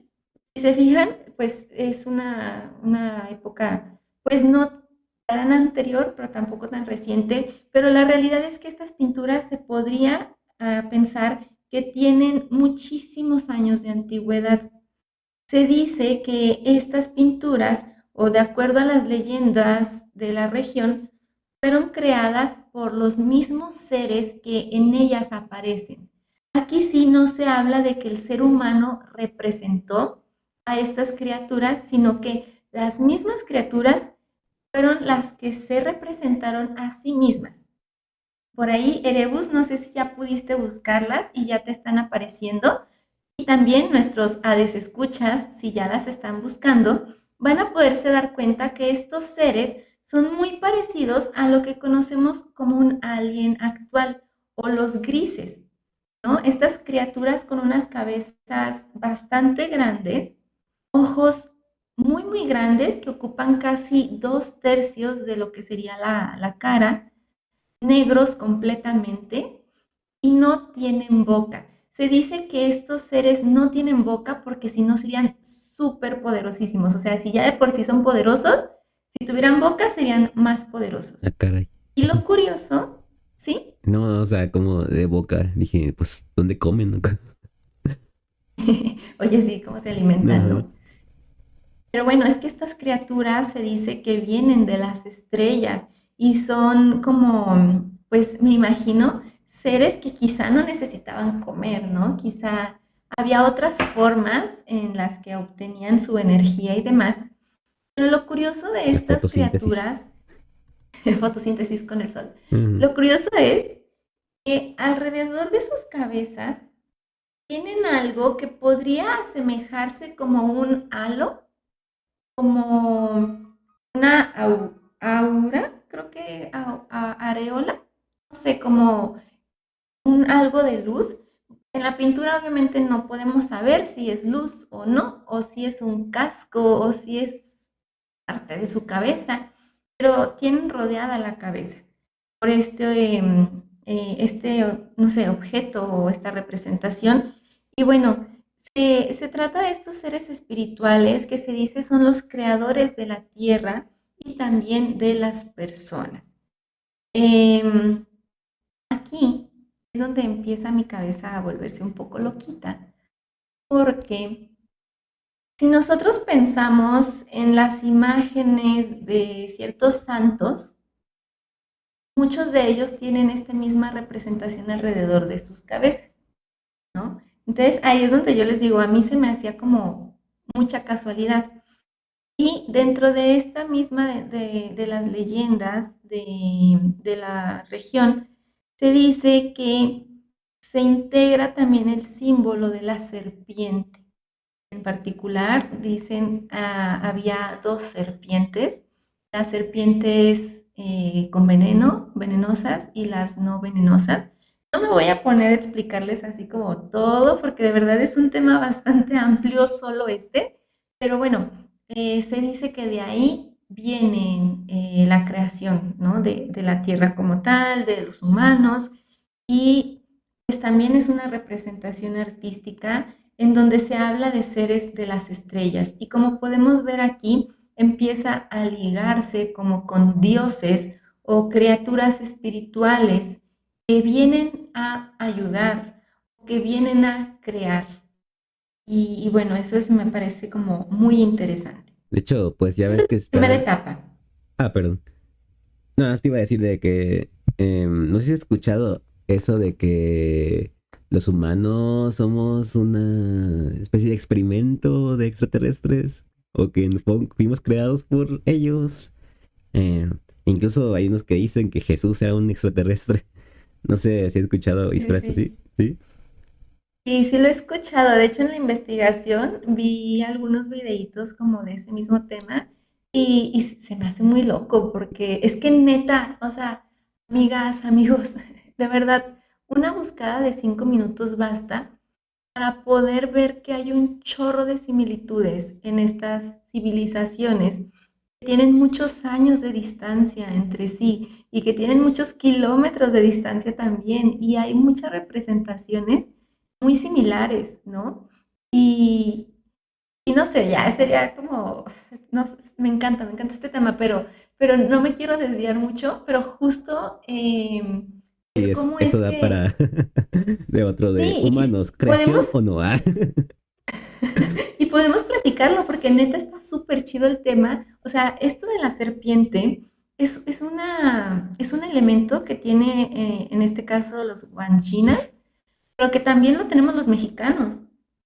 Si se fijan, pues es una época, pues no tan anterior, pero tampoco tan reciente, pero la realidad es que estas pinturas se podría pensar que tienen muchísimos años de antigüedad. Se dice que estas pinturas, o de acuerdo a las leyendas de la región, fueron creadas por los mismos seres que en ellas aparecen. Aquí sí no se habla de que el ser humano representó a estas criaturas, sino que las mismas criaturas fueron las que se representaron a sí mismas. Por ahí, Erebus, no sé si ya pudiste buscarlas y ya te están apareciendo. Y también nuestros Hades escuchas, si ya las están buscando, van a poderse dar cuenta que estos seres son muy parecidos a lo que conocemos como un alien actual o los grises, ¿no? Estas criaturas con unas cabezas bastante grandes, ojos muy, muy grandes que ocupan casi 2/3 de lo que sería la cara, negros completamente y no tienen boca. Se dice que estos seres no tienen boca porque si no serían súper poderosísimos. O sea, si ya de por sí son poderosos, si tuvieran boca serían más poderosos. Ah, caray. Y lo curioso, ¿sí? No, o sea, como de boca. Dije, pues, ¿dónde comen? ¿No? Oye, sí, cómo se alimentan, Ajá. ¿no? Pero bueno, es que estas criaturas se dice que vienen de las estrellas y son como, pues me imagino, seres que quizá no necesitaban comer, ¿no? Quizá había otras formas en las que obtenían su energía y demás. Pero lo curioso de La estas fotosíntesis. criaturas, fotosíntesis con el sol, Ujú. lo curioso es que alrededor de sus cabezas tienen algo que podría asemejarse como un halo, como una aura, creo que areola, no sé, como algo de luz. En la pintura obviamente no podemos saber si es luz o no, o si es un casco, o si es parte de su cabeza, pero tienen rodeada la cabeza por no sé, objeto o esta representación. Y bueno, se trata de estos seres espirituales que se dice son los creadores de la tierra y también de las personas. Em, Aquí es donde empieza mi cabeza a volverse un poco loquita, porque si nosotros pensamos en las imágenes de ciertos santos, muchos de ellos tienen esta misma representación alrededor de sus cabezas, ¿no? Entonces ahí es donde yo les digo, a mí se me hacía como mucha casualidad. Y dentro de esta misma de las leyendas de la región, se dice que se integra también el símbolo de la serpiente. En particular, dicen, había dos serpientes, las serpientes con veneno, venenosas, y las no venenosas. No me voy a poner a explicarles así como todo, porque de verdad es un tema bastante amplio solo este, pero bueno, se dice que de ahí viene la creación, ¿no? De la tierra como tal, de los humanos, y pues también es una representación artística en donde se habla de seres de las estrellas. Y como podemos ver aquí, empieza a ligarse como con dioses o criaturas espirituales que vienen a ayudar que vienen a crear. Y bueno, me parece como muy interesante. De hecho, pues ya Esta ves es que la primera está... etapa. Ah, perdón. No, nada más te iba a decir de que... no sé si has escuchado eso de que los humanos somos una especie de experimento de extraterrestres o que fuimos creados por ellos. Eh, incluso hay unos que dicen que Jesús era un extraterrestre. No sé si has escuchado Sí, historias sí. así, ¿sí? Y sí lo he escuchado. De hecho, en la investigación vi algunos videitos como de ese mismo tema y se me hace muy loco porque es que neta, o sea, amigas, amigos, de verdad, una buscada de 5 minutos basta para poder ver que hay un chorro de similitudes en estas civilizaciones que tienen muchos años de distancia entre sí y que tienen muchos kilómetros de distancia también y hay muchas representaciones muy similares, ¿no? Y, y no sé, ya sería como, no, me encanta este tema, pero no me quiero desviar mucho, pero justo es Y como eso es da para que, de otro de sí, humanos, podemos creación o no. Ah. y podemos platicarlo porque neta está súper chido el tema. O sea, esto de la serpiente es un elemento que tiene, en este caso, los guanchinas, pero que también lo tenemos los mexicanos,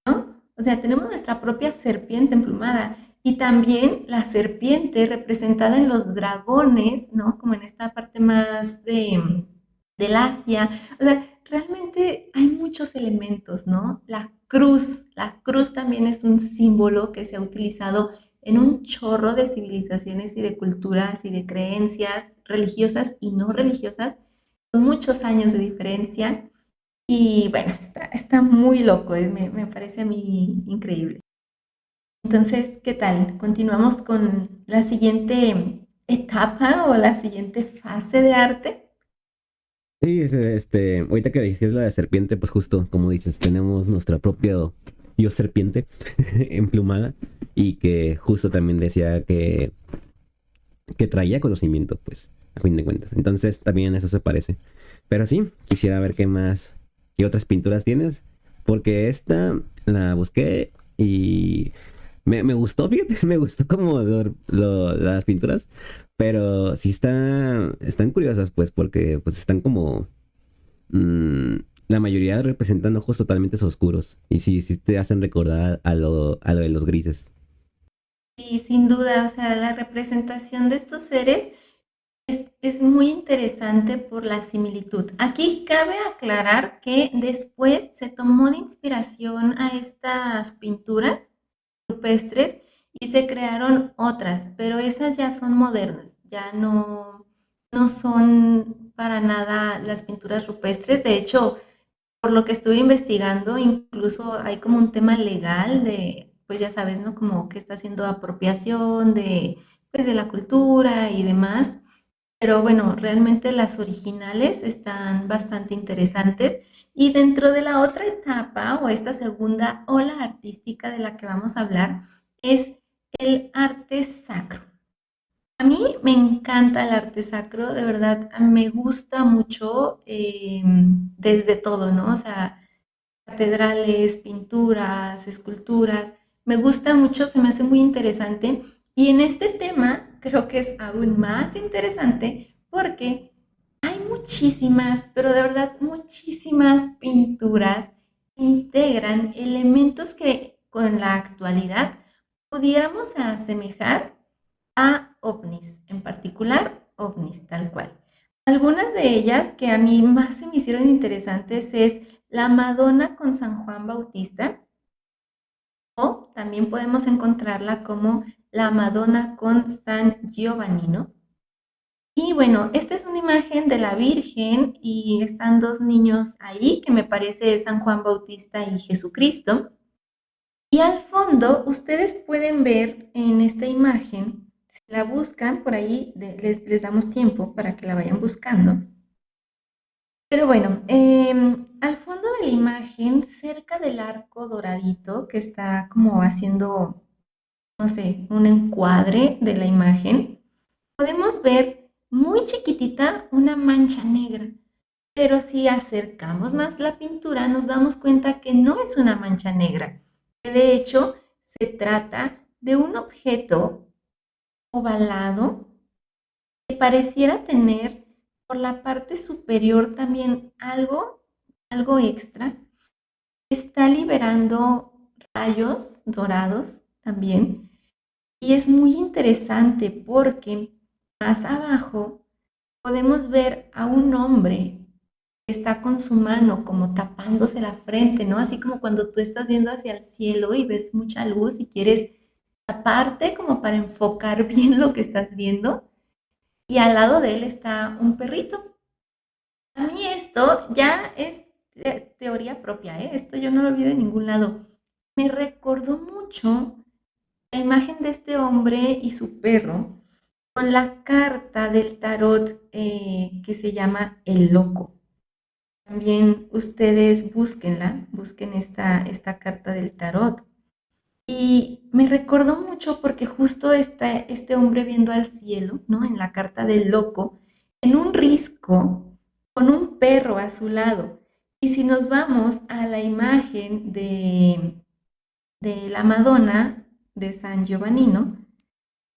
¿no? O sea, tenemos nuestra propia serpiente emplumada y también la serpiente representada en los dragones, ¿no? Como en esta parte más del Asia. O sea, realmente hay muchos elementos, ¿no? La cruz también es un símbolo que se ha utilizado en un chorro de civilizaciones y de culturas y de creencias religiosas y no religiosas, con muchos años de diferencia. Y bueno, está muy loco, me parece a mí increíble. Entonces, ¿qué tal? ¿Continuamos con la siguiente etapa o la siguiente fase de arte? Sí, ahorita que decías la de serpiente, pues justo, como dices, tenemos nuestra propia dios serpiente emplumada y que justo también decía que traía conocimiento, pues, a fin de cuentas. Entonces también eso se parece. Pero sí, quisiera ver qué más, qué otras pinturas tienes, porque esta la busqué y me gustó, fíjate, me gustó como las pinturas, pero sí están curiosas, pues, porque pues están como mm, la mayoría representan ojos totalmente oscuros y sí, sí te hacen recordar a lo de los grises. Y sin duda, o sea, la representación de estos seres es muy interesante por la similitud. Aquí cabe aclarar que después se tomó de inspiración a estas pinturas rupestres y se crearon otras, pero esas ya son modernas, ya no son para nada las pinturas rupestres. De hecho, por lo que estuve investigando, incluso hay como un tema legal de, pues ya sabes, ¿no? Como que está haciendo apropiación de, pues, de la cultura y demás. Pero bueno, realmente las originales están bastante interesantes. Y dentro de la otra etapa o esta segunda ola artística de la que vamos a hablar es el arte sacro. A mí me encanta el arte sacro, de verdad, me gusta mucho desde todo, ¿no? O sea, catedrales, pinturas, esculturas, me gusta mucho, se me hace muy interesante. Y en este tema creo que es aún más interesante porque hay muchísimas, pero de verdad muchísimas pinturas que integran elementos que con la actualidad pudiéramos asemejar a ovnis, en particular ovnis, tal cual. Algunas de ellas que a mí más se me hicieron interesantes es la Madonna con San Juan Bautista, o también podemos encontrarla como la Madonna con San Giovannino. Y bueno, esta es una imagen de la Virgen y están dos niños ahí, que me parece San Juan Bautista y Jesucristo. Y al fondo ustedes pueden ver en esta imagen, si la buscan por ahí, les damos tiempo para que la vayan buscando. Pero bueno, al fondo de la imagen, cerca del arco doradito, que está como haciendo, no sé, un encuadre de la imagen, podemos ver muy chiquitita una mancha negra. pero si acercamos más la pintura nos damos cuenta que no es una mancha negra, que de hecho se trata de un objeto ovalado que pareciera tener por la parte superior también algo extra. Está liberando rayos dorados también. Y es muy interesante porque más abajo podemos ver a un hombre que está con su mano como tapándose la frente, ¿no? Así como cuando tú estás viendo hacia el cielo y ves mucha luz y quieres taparte como para enfocar bien lo que estás viendo. Y al lado de él está un perrito. A mí esto ya es teoría propia, ¿eh? Esto yo no lo vi de ningún lado. Me recordó mucho la imagen de este hombre y su perro con la carta del tarot que se llama El Loco. También ustedes búsquenla, busquen esta carta del tarot. Y me recordó mucho porque justo está este hombre viendo al cielo, ¿no? En la carta del loco, en un risco, con un perro a su lado. Y si nos vamos a la imagen de la Madonna de San Giovannino,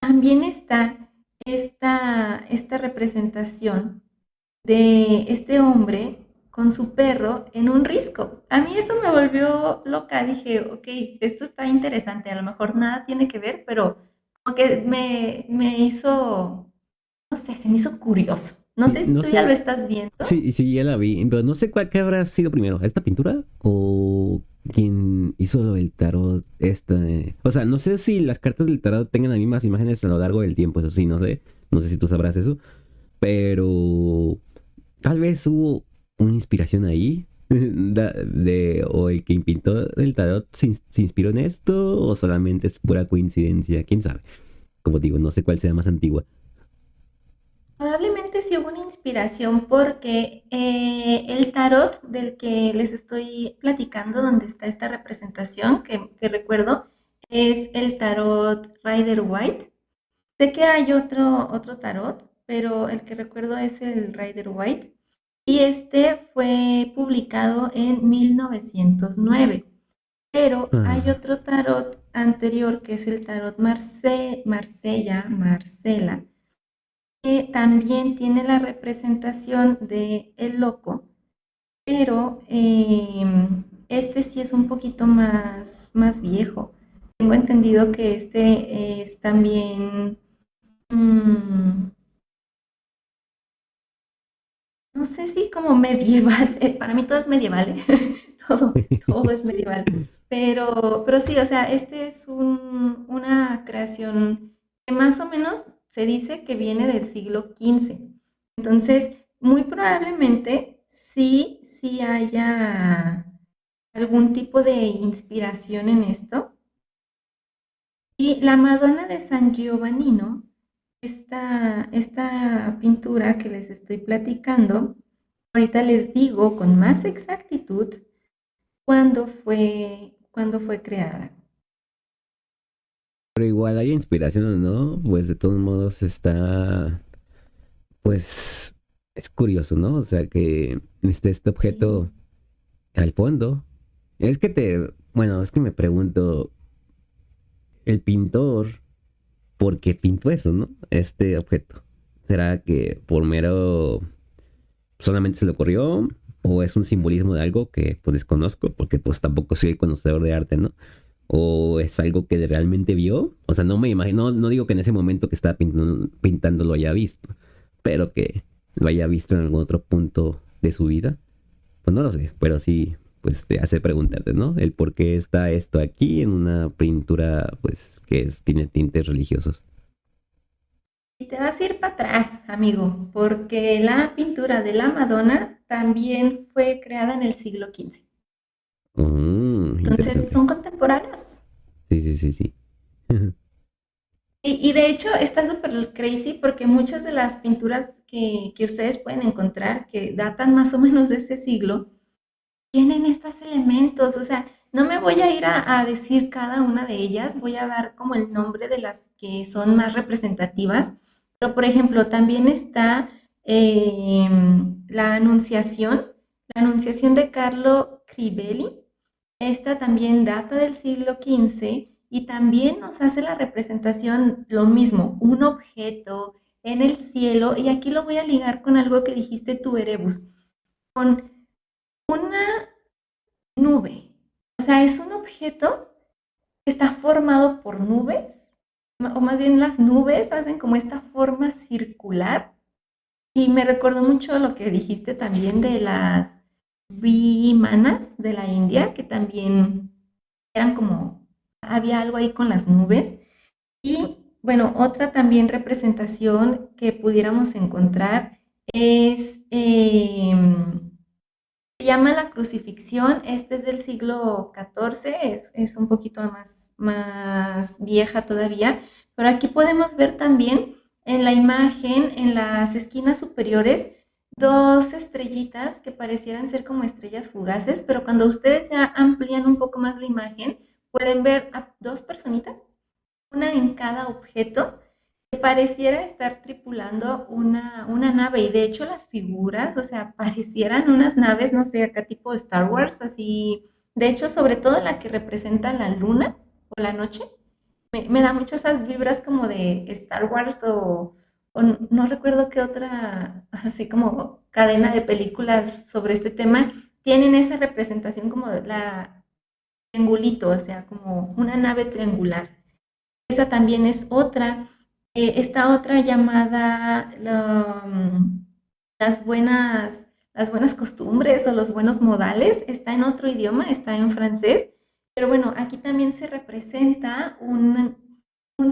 también está esta representación de este hombre con su perro en un risco. A mí eso me volvió loca. Dije, ok, esto está interesante. A lo mejor nada tiene que ver, pero como que me hizo, no sé, se me hizo curioso. No sé si No tú ya lo sé, estás viendo. sí, sí, ya la vi, pero no sé cuál que habrá sido primero, ¿esta pintura o quién hizo lo del tarot? O sea, no sé si las cartas del tarot tengan las mismas imágenes a lo largo del tiempo, eso sí, no sé si tú sabrás eso, pero tal vez hubo una inspiración ahí o el que pintó el tarot se inspiró en esto o solamente es pura coincidencia, quién sabe. Como digo, no sé cuál sea más antigua. Probablemente sí hubo una inspiración porque el tarot del que les estoy platicando, donde está esta representación que recuerdo, es el tarot Rider White. Sé que hay otro tarot, pero el que recuerdo es el Rider White. Y este fue publicado en 1909. Pero hay Ah, otro tarot anterior que es el tarot Marcela, que también tiene la representación de el loco, pero este sí es un poquito más viejo. Tengo entendido que este es también, mm, no sé si como medieval, para mí todo es medieval, ¿eh? Todo es medieval, pero sí, o sea, este es una creación que más o menos se dice que viene del siglo XV. Entonces, muy probablemente sí haya algún tipo de inspiración en esto. Y la Madonna de San Giovannino, esta pintura que les estoy platicando, ahorita les digo con más exactitud cuándo fue creada. pero igual hay inspiración o no, pues de todos modos está, pues es curioso, ¿no? O sea que este Sí. objeto al fondo. Bueno, es que me pregunto, el pintor, ¿por qué pintó eso, no? Este objeto. ¿Será que por mero solamente se le ocurrió? ¿O es un simbolismo de algo que pues desconozco? Porque pues tampoco soy el conocedor de arte, ¿no? ¿O es algo que realmente vio? O sea, no me imagino, no digo que en ese momento que estaba pintando lo haya visto, pero que lo haya visto en algún otro punto de su vida. Pues no lo sé, pero sí, pues te hace preguntarte, ¿no? El por qué está esto aquí en una pintura, pues, tiene tintes religiosos. Y te vas a ir para atrás, amigo, porque la pintura de la Madonna también fue creada en el siglo XV. Entonces, Interesante. son contemporáneos. Sí, sí, sí, sí. Y de hecho está súper crazy porque muchas de las pinturas que ustedes pueden encontrar, que datan más o menos de ese siglo, tienen estos elementos. O sea, no me voy a ir a decir cada una de ellas, voy a dar como el nombre de las que son más representativas. Pero, por ejemplo, también está la Anunciación de Carlo Crivelli. Esta también data del siglo XV y también nos hace la representación, lo mismo, un objeto en el cielo, y aquí lo voy a ligar con algo que dijiste tú, Erebus, con una nube. O sea, es un objeto que está formado por nubes, o más bien las nubes hacen como esta forma circular. Y me recordó mucho lo que dijiste también de las Vimanas de la India, que también eran como, había algo ahí con las nubes. Y bueno, otra también representación que pudiéramos encontrar es, se llama la crucifixión. Este es del siglo XIV, es un poquito más vieja todavía, pero aquí podemos ver también en la imagen, en las esquinas superiores, dos estrellitas que parecieran ser como estrellas fugaces, pero cuando ustedes ya amplían un poco más la imagen, pueden ver a dos personitas, una en cada objeto, que pareciera estar tripulando una nave. Y de hecho las figuras, o sea, parecieran unas naves, no sé, acá tipo Star Wars, así. De hecho, sobre todo la que representa la luna o la noche, me da mucho esas vibras como de Star Wars o no recuerdo qué otra, así como cadena de películas sobre este tema, tienen esa representación como de la triangulito, o sea, como una nave triangular. Esa también es otra. Esta otra llamada las buenas costumbres o los buenos modales, está en otro idioma, está en francés, pero bueno, aquí también se representa un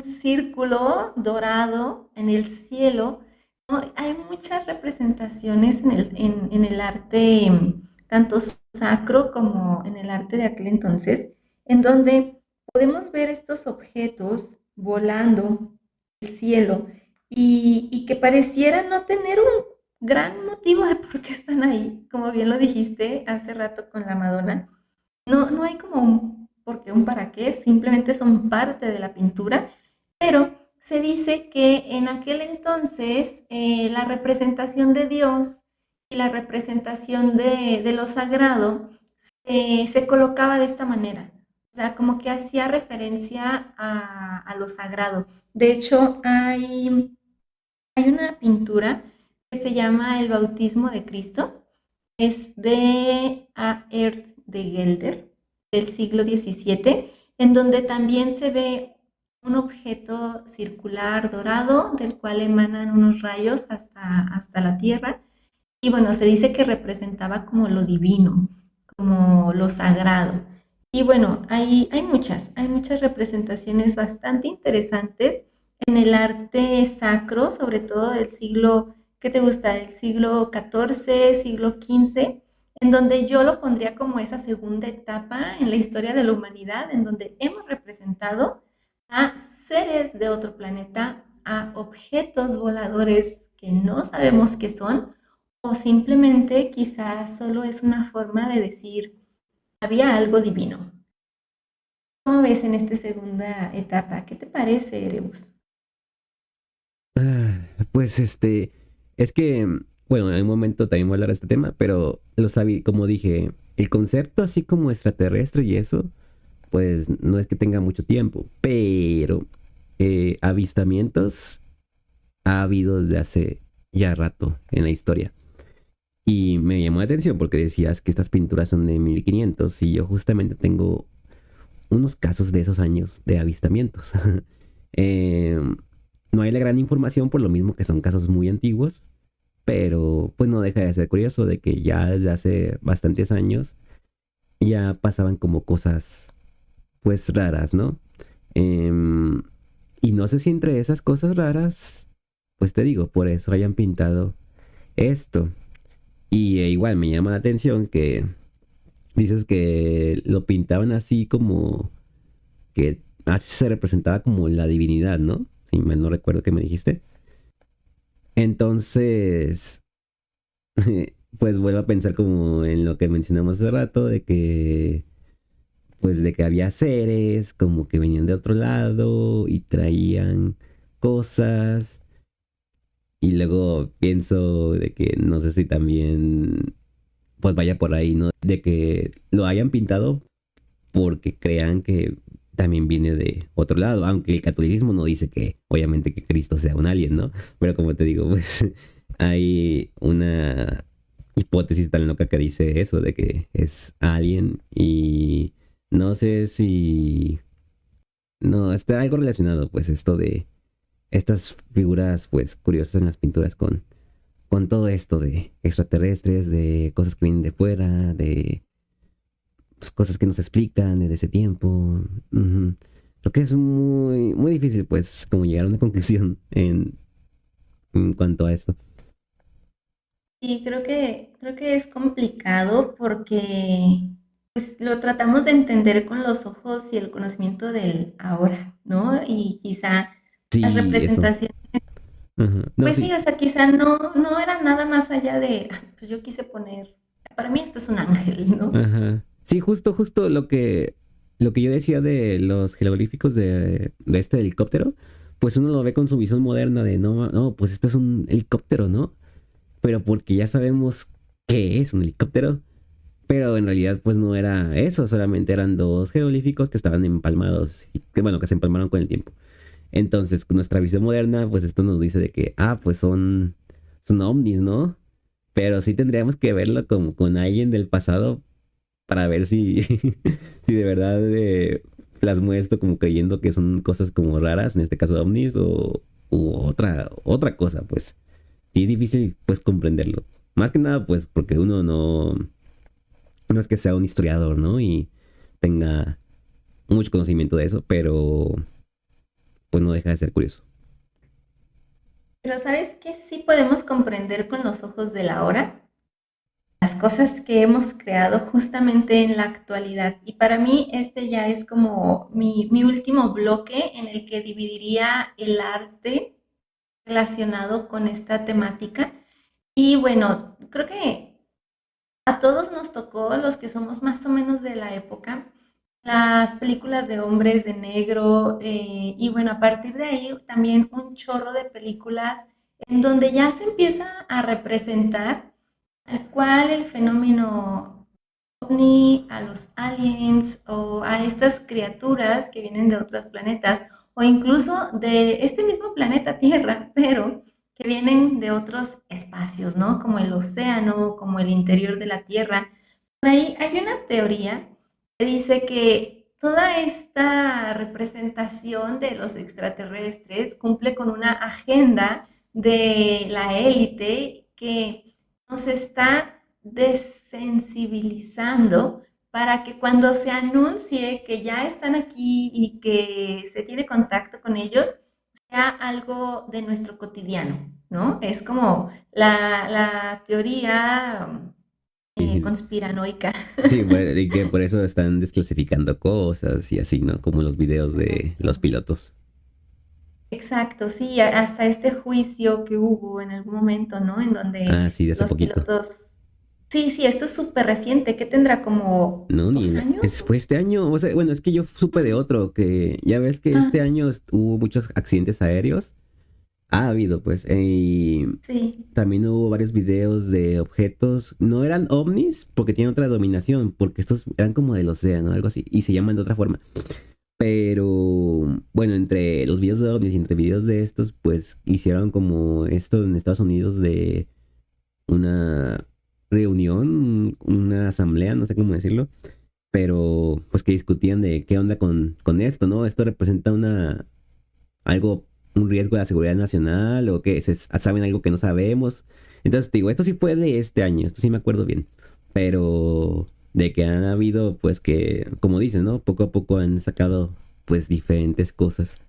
círculo dorado en el cielo, ¿no? Hay muchas representaciones en el arte, tanto sacro como en el arte de aquel entonces, en donde podemos ver estos objetos volando el cielo y que parecieran no tener un gran motivo de por qué están ahí, como bien lo dijiste hace rato con la Madonna. No hay como un por qué, un para qué, simplemente son parte de la pintura, pero se dice que en aquel entonces la representación de Dios y la representación de lo sagrado se colocaba de esta manera. O sea, como que hacía referencia a lo sagrado. De hecho, hay una pintura que se llama El bautismo de Cristo. Es de Aert de Gelder, del siglo XVII, en donde también se ve un objeto circular dorado del cual emanan unos rayos hasta la tierra. Y bueno, se dice que representaba como lo divino, como lo sagrado. Y bueno, hay muchas representaciones bastante interesantes en el arte sacro, sobre todo del siglo, ¿qué te gusta? Del siglo XIV, siglo XV, en donde yo lo pondría como esa segunda etapa en la historia de la humanidad, en donde hemos representado a seres de otro planeta, a objetos voladores que no sabemos qué son, o simplemente quizás solo es una forma de decir, había algo divino. ¿Cómo ves en esta segunda etapa? ¿Qué te parece, Erebus? Pues es que, bueno, en un momento también voy a hablar de este tema, pero lo sabía, como dije, el concepto así como extraterrestre y eso, pues no es que tenga mucho tiempo, pero avistamientos ha habido desde hace ya rato en la historia. Y me llamó la atención porque decías que estas pinturas son de 1500 y yo justamente tengo unos casos de esos años de avistamientos. Eh, no hay la gran información por lo mismo que son casos muy antiguos, pero pues no deja de ser curioso de que ya desde hace bastantes años ya pasaban como cosas pues raras, ¿no? Em, y no sé si entre esas cosas raras, pues te digo, por eso hayan pintado esto. Y igual me llama la atención que dices que lo pintaban así como que así se representaba como la divinidad, ¿no? Si mal no recuerdo que me dijiste. Entonces, pues vuelvo a pensar como en lo que mencionamos hace rato, de que, pues de que había seres como que venían de otro lado y traían cosas. Y luego pienso de que no sé si también pues vaya por ahí, ¿no? De que lo hayan pintado porque crean que también viene de otro lado, aunque el catolicismo no dice que obviamente que Cristo sea un alien, ¿no? Pero como te digo, pues hay una hipótesis tan loca que dice eso, de que es alien y no sé si... No, está algo relacionado, pues esto de estas figuras, pues curiosas en las pinturas con todo esto de extraterrestres, de cosas que vienen de fuera, de pues, cosas que nos explican desde ese tiempo. Ujú. Creo que es muy, muy difícil, pues, como llegar a una conclusión en cuanto a esto. Y creo que es complicado porque pues lo tratamos de entender con los ojos y el conocimiento del ahora, ¿no? Y quizá las Sí, eso. representaciones, Ajá. No, pues sí, sí. o sea, quizá no era nada más allá de, "Ah, pues yo quise poner, para mí esto es un ángel, ¿no?" Ajá. Sí, justo lo que yo decía de los jeroglíficos de este helicóptero, pues uno lo ve con su visión moderna de no, no, pues esto es un helicóptero, ¿no? Pero porque ya sabemos qué es un helicóptero. Pero en realidad pues no era eso, solamente eran dos jeroglíficos que estaban empalmados y que bueno, que se empalmaron con el tiempo. Entonces, con nuestra visión moderna, pues esto nos dice de que, pues son ovnis, ¿no? Pero sí tendríamos que verlo como con alguien del pasado para ver si, si de verdad plasmó esto como creyendo que son cosas como raras, en este caso ovnis, o u otra cosa, pues. Sí es difícil pues comprenderlo. Más que nada pues porque uno no es que sea un historiador, ¿no? Y tenga mucho conocimiento de eso, pero pues no deja de ser curioso. Pero ¿sabes qué sí podemos comprender con los ojos de la hora? Las cosas que hemos creado justamente en la actualidad. Y para mí este ya es como mi último bloque en el que dividiría el arte relacionado con esta temática. Y bueno, creo que a todos nos tocó, los que somos más o menos de la época, las películas de hombres de negro, y bueno, a partir de ahí también un chorro de películas en donde ya se empieza a representar al cual el fenómeno ovni, a los aliens o a estas criaturas que vienen de otros planetas o incluso de este mismo planeta Tierra, pero que vienen de otros espacios, ¿no? Como el océano, como el interior de la Tierra. Por ahí hay una teoría que dice que toda esta representación de los extraterrestres cumple con una agenda de la élite que nos está desensibilizando para que cuando se anuncie que ya están aquí y que se tiene contacto con ellos, sea algo de nuestro cotidiano, ¿no? Es como la teoría Sí, conspiranoica. sí, bueno, y que por eso están desclasificando cosas y así, ¿no? Como los videos de Exacto. los pilotos. Exacto, sí, hasta este juicio que hubo en algún momento, ¿no? En donde Ah, sí, de hace los poquito. pilotos... Sí, sí, esto es súper reciente, ¿qué tendrá como No, ni 2 años? fue este año, o sea, bueno, es que yo supe de otro que ya ves que Ah, este año hubo muchos accidentes aéreos. Ha habido, pues, y sí. también hubo varios videos de objetos, no eran ovnis porque tienen otra dominación, porque estos eran como del océano, algo así, y se llaman de otra forma. Pero bueno, entre los videos de ovnis y entre videos de estos, pues hicieron como esto en Estados Unidos de una reunión, una asamblea, no sé cómo decirlo, pero pues que discutían de qué onda con esto, ¿no? Esto representa algo, un riesgo de la seguridad nacional o que saben algo que no sabemos. Entonces, te digo, esto sí fue de este año, esto sí me acuerdo bien, pero de que han habido, pues que, como dicen, ¿no? Poco a poco han sacado, pues, diferentes cosas.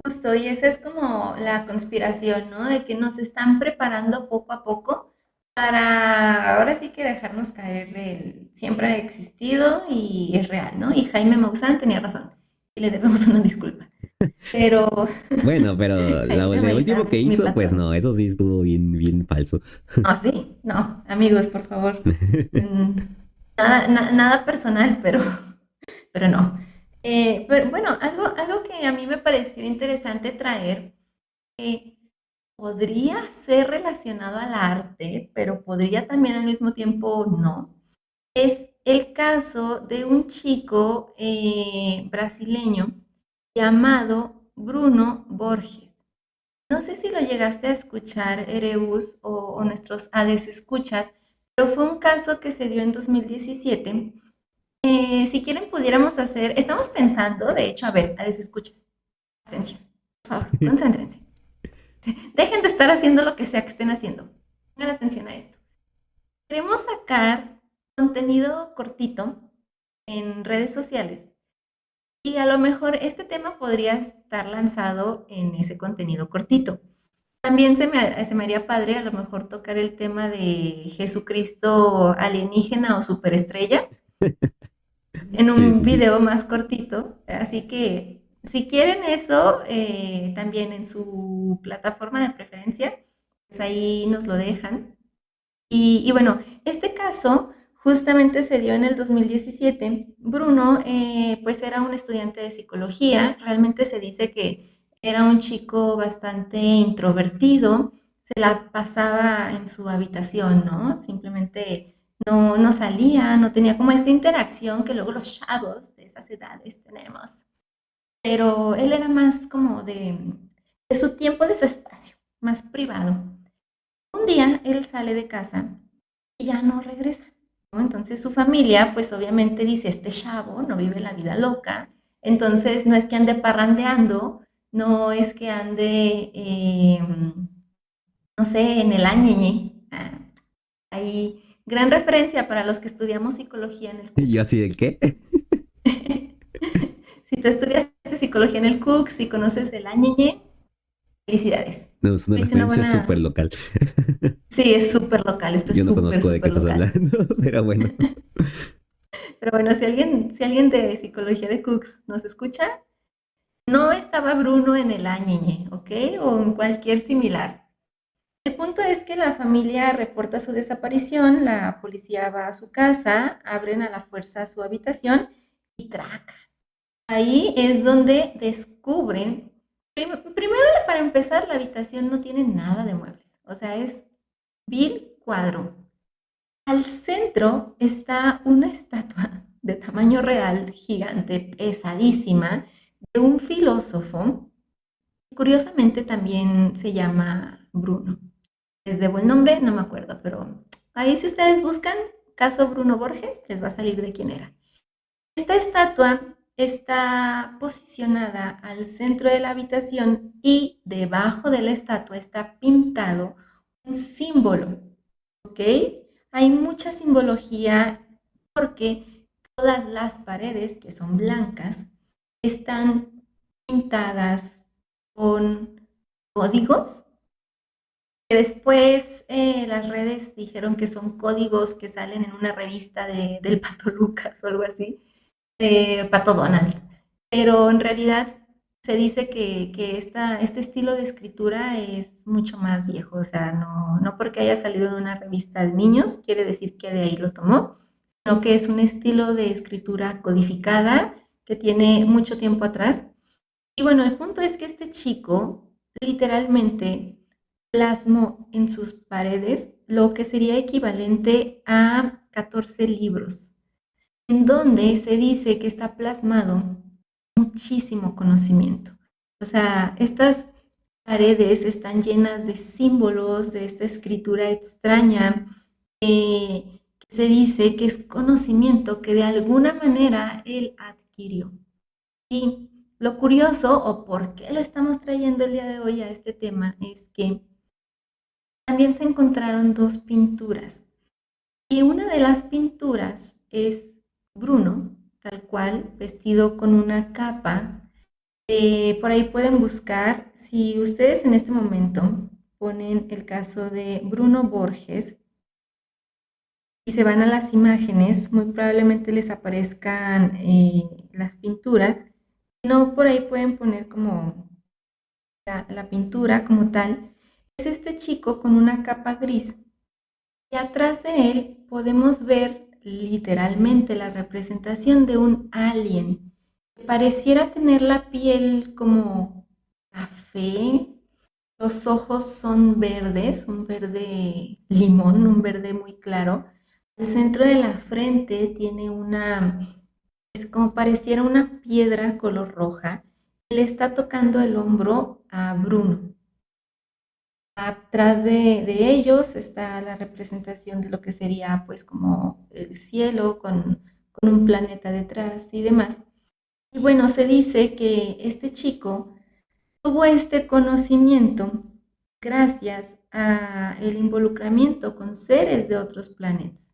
Justo, y esa es como la conspiración, ¿no? De que nos están preparando poco a poco para ahora sí que dejarnos caer el siempre ha existido y es real, ¿no? Y Jaime Maussan tenía razón y le debemos una disculpa. Pero Bueno, pero Jaime lo último que Maussan, mi hizo, pues patrón. no, eso sí estuvo bien, bien falso. No, sí, no, amigos, por favor. Mm, nada personal, pero no. Pero bueno, algo que a mí me pareció interesante traer. podría ser relacionado al arte, pero podría también al mismo tiempo no. Es el caso de un chico brasileño llamado Bruno Borges. No sé si lo llegaste a escuchar, Ereus, o nuestros ADES escuchas, pero fue un caso que se dio en 2017. Si quieren, pudiéramos hacer, estamos pensando, de hecho, a ver, ADES escuchas, atención, por favor, concéntrense. Dejen de estar haciendo lo que sea que estén haciendo. Pongan atención a esto. Queremos sacar contenido cortito en redes sociales y a lo mejor este tema podría estar lanzado en ese contenido cortito. También se me haría padre a lo mejor tocar el tema de Jesucristo alienígena o superestrella en Sí, un sí, sí. video más cortito. Así que si quieren eso, también en su plataforma de preferencia, pues ahí nos lo dejan. Y bueno, este caso justamente se dio en el 2017. Bruno, pues era un estudiante de psicología. Realmente se dice que era un chico bastante introvertido. Se la pasaba en su habitación, ¿no? Simplemente no salía, no tenía como esta interacción que luego los chavos de esas edades tenemos. Pero él era más como de su tiempo, de su espacio, más privado. Un día él sale de casa y ya no regresa, ¿no? Entonces su familia, pues obviamente dice, este chavo no vive la vida loca, entonces no es que ande parrandeando, no es que ande, no sé, en el añeñe. Hay gran referencia para los que estudiamos psicología en el Y yo CUCS. así de qué. Si tú estudiaste psicología en el CUCS y conoces el añeñe, felicidades. No, es una Viste una referencia súper buena... local. Sí, es súper local, esto es Yo no súper, conozco de qué súper estás local. hablando, pero bueno. Pero bueno, si alguien de psicología de Cooks nos escucha, no estaba Bruno en el Añeñe, ¿ok? O en cualquier similar. El punto es que la familia reporta su desaparición, la policía va a su casa, abren a la fuerza su habitación y traca. Ahí es donde descubren, primero para empezar, la habitación no tiene nada de muebles, o sea, es vil cuadro. Al centro está una estatua de tamaño real, gigante, pesadísima, de un filósofo. Curiosamente también se llama Bruno. Les debo el nombre, no me acuerdo, pero ahí si ustedes buscan caso Bruno Borges, les va a salir de quién era. Esta estatua está posicionada al centro de la habitación y debajo de la estatua está pintado un símbolo, ¿ok? Hay mucha simbología porque todas las paredes, que son blancas, están pintadas con códigos que después las redes dijeron que son códigos que salen en una revista del Pato Lucas o algo así, Pato Donald. Pero en realidad se dice que este estilo de escritura es mucho más viejo, o sea, no porque haya salido en una revista de niños quiere decir que de ahí lo tomó, sino que es un estilo de escritura codificada que tiene mucho tiempo atrás. Y bueno, el punto es que este chico literalmente plasmó en sus paredes lo que sería equivalente a 14 libros, en donde se dice que está plasmado muchísimo conocimiento. O sea, estas paredes están llenas de símbolos, de esta escritura extraña, que se dice que es conocimiento que de alguna manera él adquirió. Y lo curioso, o por qué lo estamos trayendo el día de hoy a este tema, es que también se encontraron dos pinturas. Y una de las pinturas es Bruno, tal cual, vestido con una capa. Por ahí pueden buscar, si ustedes en este momento ponen el caso de Bruno Borges y se van a las imágenes, muy probablemente les aparezcan las pinturas. Si no, por ahí pueden poner como la pintura como tal. Es este chico con una capa gris y atrás de él podemos ver literalmente la representación de un alien. Pareciera tener la piel como café, Los ojos son verdes, un verde limón, un verde muy claro. El centro de la frente tiene es como pareciera una piedra color roja. Le está tocando el hombro a Bruno. Atrás de ellos está la representación de lo que sería pues como el cielo con un planeta detrás y demás. Y bueno, se dice que este chico tuvo este conocimiento gracias a el involucramiento con seres de otros planetas.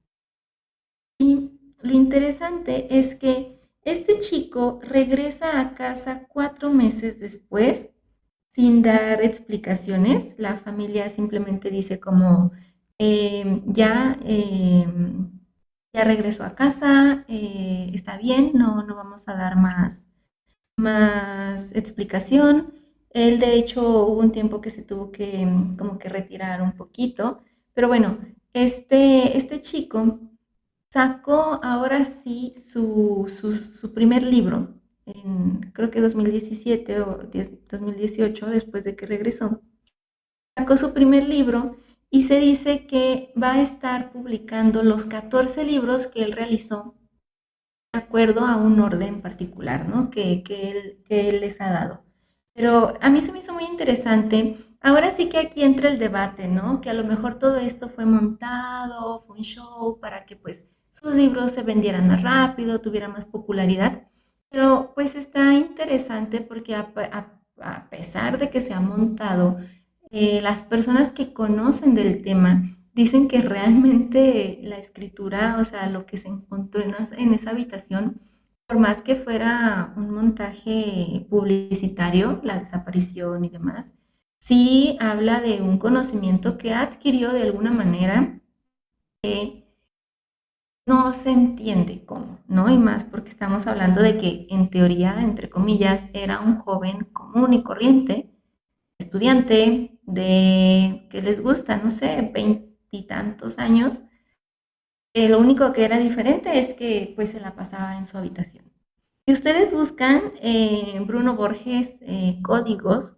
Y lo interesante es que este chico regresa a casa 4 meses después sin dar explicaciones. La familia simplemente dice como ya regresó a casa, está bien, no vamos a dar más explicación. Él, de hecho, hubo un tiempo que se tuvo que como que retirar un poquito, pero bueno, este chico sacó ahora sí su primer libro, creo que 2017 o 2018, después de que regresó. Sacó su primer libro y se dice que va a estar publicando los 14 libros que él realizó de acuerdo a un orden particular, ¿no? Que él les ha dado. Pero a mí se me hizo muy interesante. Ahora sí que aquí entra el debate, ¿no? Que a lo mejor todo esto fue montado, fue un show para que pues sus libros se vendieran más rápido, tuvieran más popularidad. Pero pues está interesante porque a pesar de que se ha montado, las personas que conocen del tema dicen que realmente la escritura, o sea, lo que se encontró en esa habitación, por más que fuera un montaje publicitario, la desaparición y demás, sí habla de un conocimiento que adquirió de alguna manera que no se entiende cómo, ¿no? Y más porque estamos hablando de que en teoría, entre comillas, era un joven común y corriente, estudiante de que les gusta, no sé, veintitantos años. Lo único que era diferente es que pues se la pasaba en su habitación. Si ustedes buscan Bruno Borges códigos,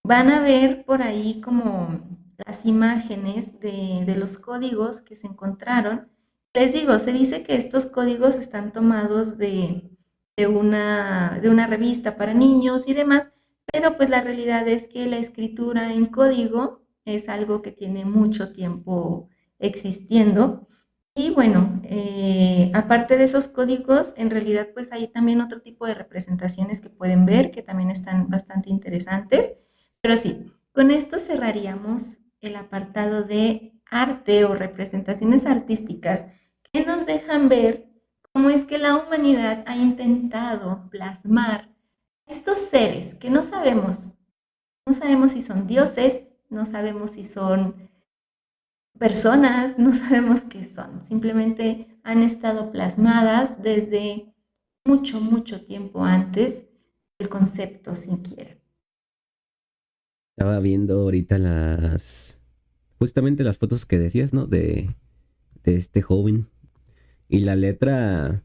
van a ver por ahí como las imágenes de los códigos que se encontraron. Les digo, se dice que estos códigos están tomados de una revista para niños y demás, pero pues la realidad es que la escritura en código es algo que tiene mucho tiempo existiendo. Y bueno, aparte de esos códigos, en realidad pues hay también otro tipo de representaciones que pueden ver que también están bastante interesantes. Pero sí, con esto cerraríamos el apartado de arte o representaciones artísticas que nos dejan ver cómo es que la humanidad ha intentado plasmar estos seres que no sabemos si son dioses, no sabemos si son personas, no sabemos qué son, simplemente han estado plasmadas desde mucho, mucho tiempo antes del concepto siquiera. Estaba viendo ahorita justamente las fotos que decías, ¿no? De este joven. Y la letra,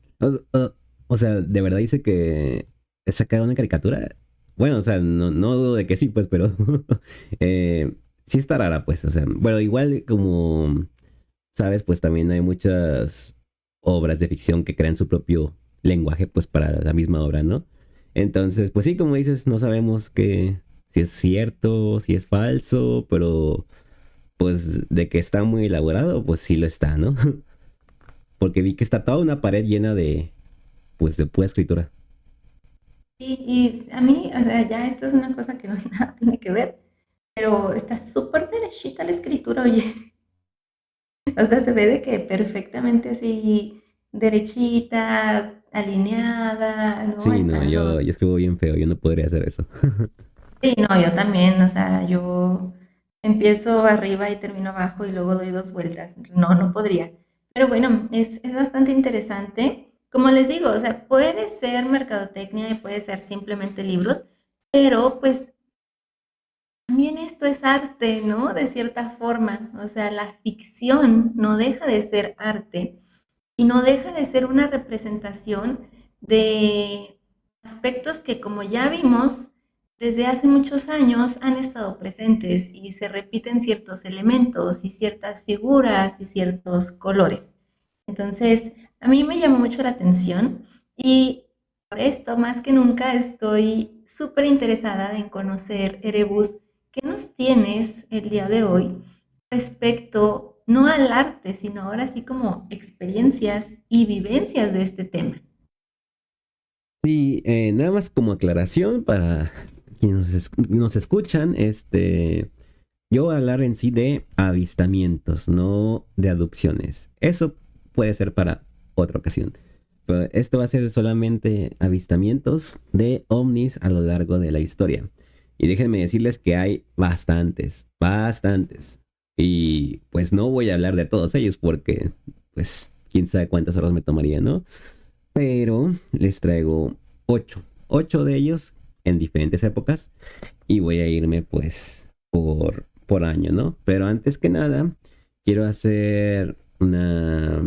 o sea, de verdad dice que es sacada una caricatura. Bueno, o sea, no dudo de que sí, pues, pero sí está rara, pues, o sea, bueno, igual como sabes, pues también hay muchas obras de ficción que crean su propio lenguaje, pues, para la misma obra, ¿no? Entonces, pues sí, como dices, no sabemos si es cierto, si es falso, pero pues de que está muy elaborado, pues sí lo está, ¿no? Porque vi que está toda una pared llena pues, de pura escritura. Y a mí, o sea, ya esto es una cosa que no nada tiene que ver, pero está súper derechita la escritura, oye. O sea, se ve de que perfectamente así, derechita, alineada, ¿no? Sí, no, Están yo, los... yo escribo bien feo, yo no podría hacer eso. Sí, no, yo también, o sea, yo empiezo arriba y termino abajo y luego doy 2 vueltas. No podría. Pero bueno, es bastante interesante. Como les digo, o sea, puede ser mercadotecnia y puede ser simplemente libros, pero pues también esto es arte, ¿no? De cierta forma. O sea, la ficción no deja de ser arte y no deja de ser una representación de aspectos que, como ya vimos, desde hace muchos años han estado presentes y se repiten ciertos elementos y ciertas figuras y ciertos colores. Entonces, a mí me llamó mucho la atención y por esto, más que nunca, estoy súper interesada en conocer, Erebus, qué nos tienes el día de hoy respecto no al arte, sino ahora sí como experiencias y vivencias de este tema. Sí, nada más como aclaración para quienes nos escuchan, yo voy a hablar en sí de avistamientos, no de adopciones. Eso puede ser para otra ocasión. Pero esto va a ser solamente avistamientos de ovnis a lo largo de la historia. Y déjenme decirles que hay bastantes, bastantes. Y pues no voy a hablar de todos ellos porque, pues, quién sabe cuántas horas me tomaría, ¿no? Pero les traigo ocho de ellos en diferentes épocas y voy a irme pues por año, ¿no? Pero antes que nada, quiero hacer una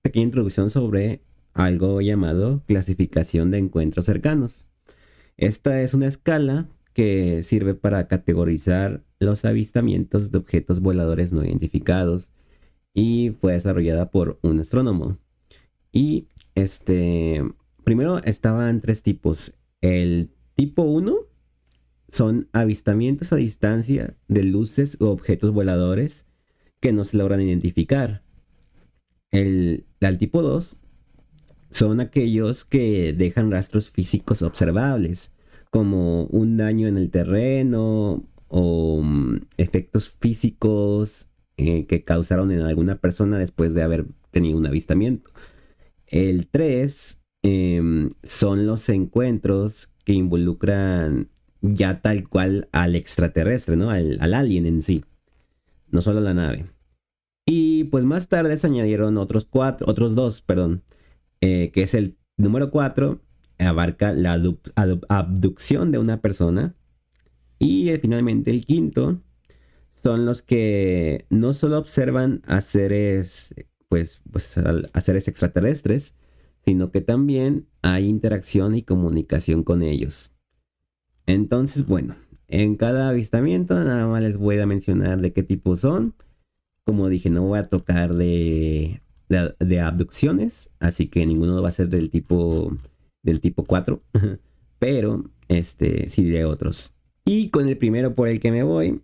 pequeña introducción sobre algo llamado clasificación de encuentros cercanos. Esta es una escala que sirve para categorizar los avistamientos de objetos voladores no identificados y fue desarrollada por un astrónomo. Y primero estaban tres tipos. El tipo uno son avistamientos a distancia de luces u objetos voladores que no se logran identificar. El tipo 2 son aquellos que dejan rastros físicos observables, como un daño en el terreno o efectos físicos que causaron en alguna persona después de haber tenido un avistamiento. El 3 son los encuentros que involucran ya tal cual al extraterrestre, ¿no? Al alien en sí, no solo a la nave. Y pues más tarde se añadieron otros dos, perdón, que es el número 4, abarca la abducción de una persona. Y finalmente el quinto son los que no solo observan a seres, a seres extraterrestres, sino que también hay interacción y comunicación con ellos. Entonces, bueno, en cada avistamiento nada más les voy a mencionar de qué tipo son. Como dije, no voy a tocar de abducciones, así que ninguno va a ser del tipo 4, pero sí diré otros. Y con el primero por el que me voy,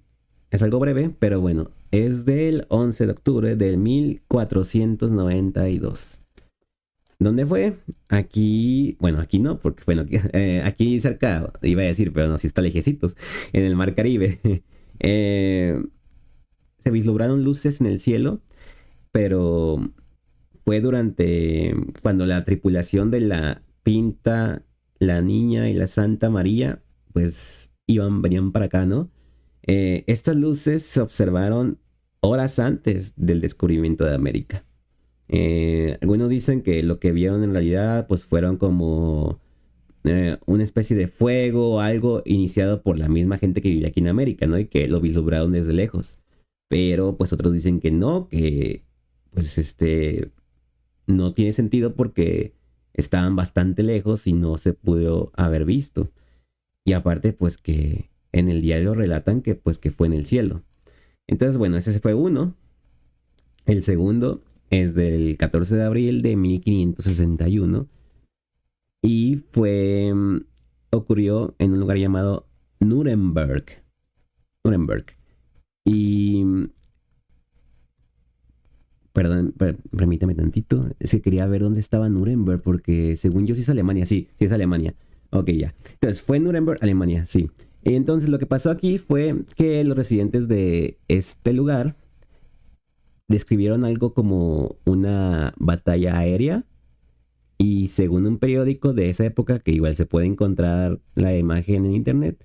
es algo breve, pero bueno, es del 11 de octubre de 1492. ¿Dónde fue? Aquí, bueno, aquí no, porque bueno, aquí cerca, iba a decir, pero no, si está lejecitos, en el Mar Caribe. Se vislumbraron luces en el cielo, pero fue durante cuando la tripulación de la Pinta, la Niña y la Santa María, pues venían para acá, ¿no? Estas luces se observaron horas antes del descubrimiento de América. Algunos dicen que lo que vieron en realidad pues fueron como una especie de fuego o algo iniciado por la misma gente que vivía aquí en América, ¿no? Y que lo vislumbraron desde lejos. Pero pues otros dicen que no, que pues no tiene sentido porque estaban bastante lejos y no se pudo haber visto. Y aparte pues que en el diario relatan que pues que fue en el cielo. Entonces bueno, ese fue uno. El segundo es del 14 de abril de 1561 y ocurrió en un lugar llamado Nuremberg. Nuremberg. Y perdón, permítame tantito. Es que quería ver dónde estaba Nuremberg, porque según yo sí es Alemania. Sí, sí es Alemania. Ok, ya. Entonces, fue Nuremberg, Alemania, sí. Entonces, lo que pasó aquí fue que los residentes de este lugar describieron algo como una batalla aérea. Y según un periódico de esa época, que igual se puede encontrar la imagen en internet,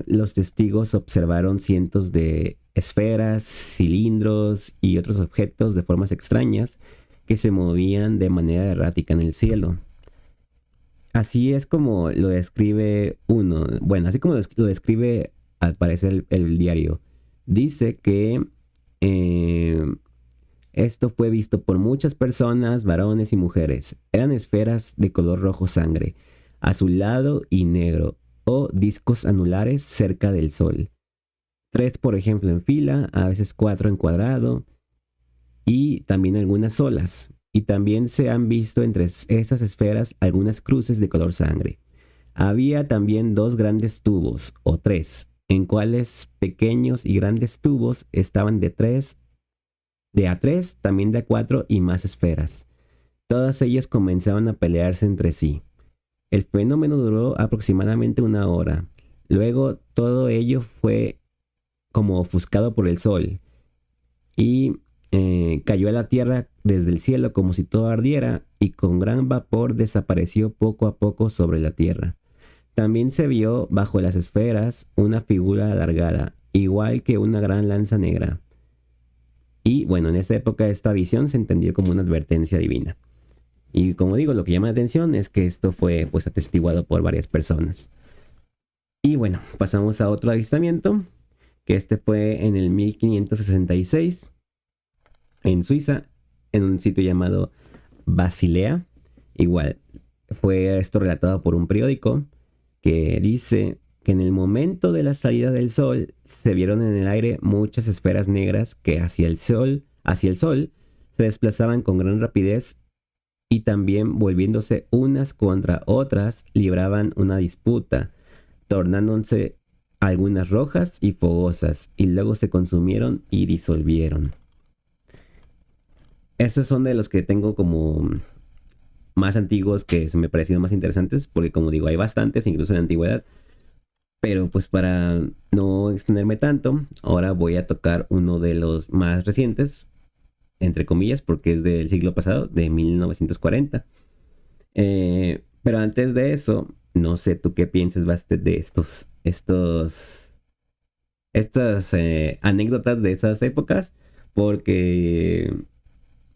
los testigos observaron cientos de esferas, cilindros y otros objetos de formas extrañas que se movían de manera errática en el cielo. Así es como lo describe uno. Bueno, así como lo describe al parecer el diario. Dice que esto fue visto por muchas personas, varones y mujeres. Eran esferas de color rojo sangre, azulado y negro, o discos anulares cerca del Sol. 3, por ejemplo, en fila, a veces 4 en cuadrado y también algunas solas. Y también se han visto entre esas esferas algunas cruces de color sangre. Había también 2 grandes tubos, o 3, en cuales pequeños y grandes tubos estaban de a 3, también de a 4 y más esferas. Todas ellas comenzaban a pelearse entre sí. El fenómeno duró aproximadamente 1 hora. Luego todo ello fue como ofuscado por el sol y cayó a la tierra desde el cielo como si todo ardiera y con gran vapor desapareció poco a poco sobre la tierra. También se vio bajo las esferas una figura alargada, igual que una gran lanza negra. Y bueno, en esa época esta visión se entendió como una advertencia divina. Y como digo, lo que llama la atención es que esto fue pues atestiguado por varias personas. Y bueno, pasamos a otro avistamiento, que este fue en el 1566 en Suiza, en un sitio llamado Basilea. Igual, fue esto relatado por un periódico que dice que en el momento de la salida del sol se vieron en el aire muchas esferas negras que hacia el sol se desplazaban con gran rapidez y también volviéndose unas contra otras libraban una disputa, tornándose algunas rojas y fogosas y luego se consumieron y disolvieron. Esos son de los que tengo como más antiguos que se me parecieron más interesantes, porque como digo, hay bastantes, incluso en la antigüedad. Pero pues para no extenderme tanto, ahora voy a tocar uno de los más recientes, entre comillas, porque es del siglo pasado, de 1940. Pero antes de eso, no sé tú qué piensas, Bastet, de estas anécdotas de esas épocas, porque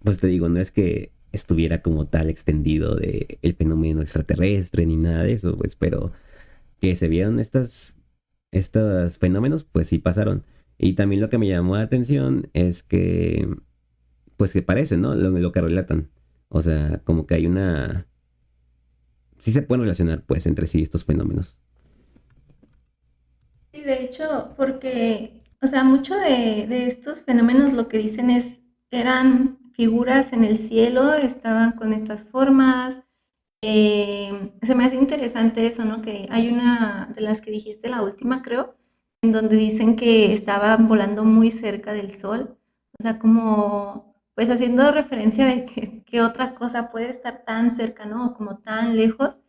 pues te digo, no es que estuviera como tal extendido de el fenómeno extraterrestre ni nada de eso, pues, pero que se vieron estos fenómenos, pues sí pasaron. Y también lo que me llamó la atención es que, pues que parece, ¿no? Lo que relatan. O sea, como que hay una... Sí se pueden relacionar, pues, entre sí estos fenómenos. Sí, de hecho, porque, o sea, mucho de estos fenómenos lo que dicen es, eran figuras en el cielo, estaban con estas formas. Se me hace interesante eso, ¿no? Que hay una de las que dijiste, la última, creo, en donde dicen que estaban volando muy cerca del sol. O sea, como, pues haciendo referencia de que otra cosa puede estar tan cerca, ¿no? O como tan lejos.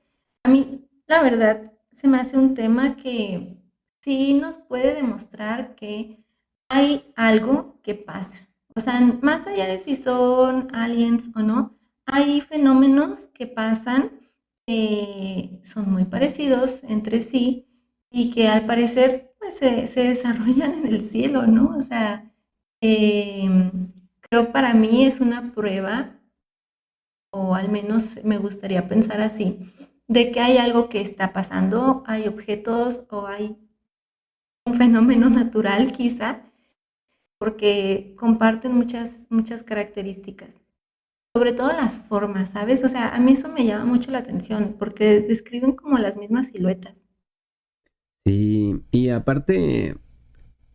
A mí, la verdad, se me hace un tema que sí nos puede demostrar que hay algo que pasa. O sea, más allá de si son aliens o no, hay fenómenos que pasan que son muy parecidos entre sí y que al parecer pues, se desarrollan en el cielo, ¿no? O sea, creo para mí es una prueba, o al menos me gustaría pensar así, de que hay algo que está pasando, hay objetos o hay un fenómeno natural quizá, porque comparten muchas características. Sobre todo las formas, ¿sabes? O sea, a mí eso me llama mucho la atención porque describen como las mismas siluetas. Sí, y aparte,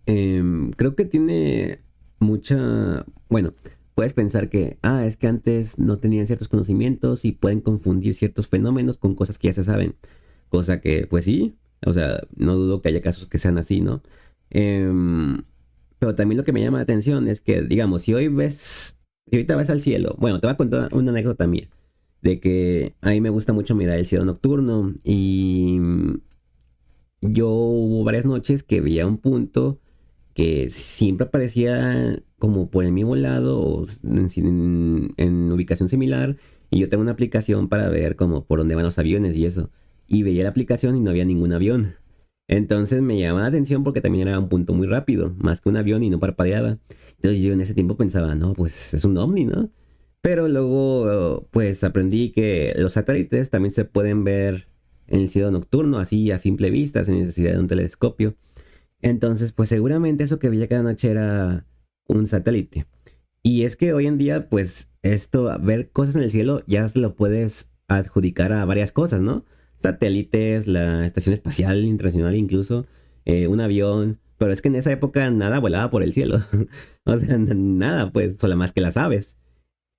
creo que tiene mucha... Bueno, puedes pensar que, es que antes no tenían ciertos conocimientos y pueden confundir ciertos fenómenos con cosas que ya se saben. Cosa que, pues sí, o sea, no dudo que haya casos que sean así, ¿no? Em, pero también lo que me llama la atención es que, digamos, si ahorita vas al cielo, bueno, te voy a contar una anécdota mía, de que a mí me gusta mucho mirar el cielo nocturno y yo hubo varias noches que veía un punto que siempre aparecía como por el mismo lado o en ubicación similar y yo tengo una aplicación para ver como por dónde van los aviones y eso. Y veía la aplicación y no había ningún avión. Entonces me llamaba la atención porque también era un punto muy rápido, más que un avión y no parpadeaba. Entonces yo en ese tiempo pensaba, no, pues es un ovni, ¿no? Pero luego pues aprendí que los satélites también se pueden ver en el cielo nocturno, así a simple vista, sin necesidad de un telescopio. Entonces, pues seguramente eso que veía cada noche era un satélite. Y es que hoy en día, pues ver cosas en el cielo ya se lo puedes adjudicar a varias cosas, ¿no? satélites, la Estación Espacial Internacional incluso, un avión, pero es que en esa época nada volaba por el cielo, o sea, nada, pues, solo más que las aves.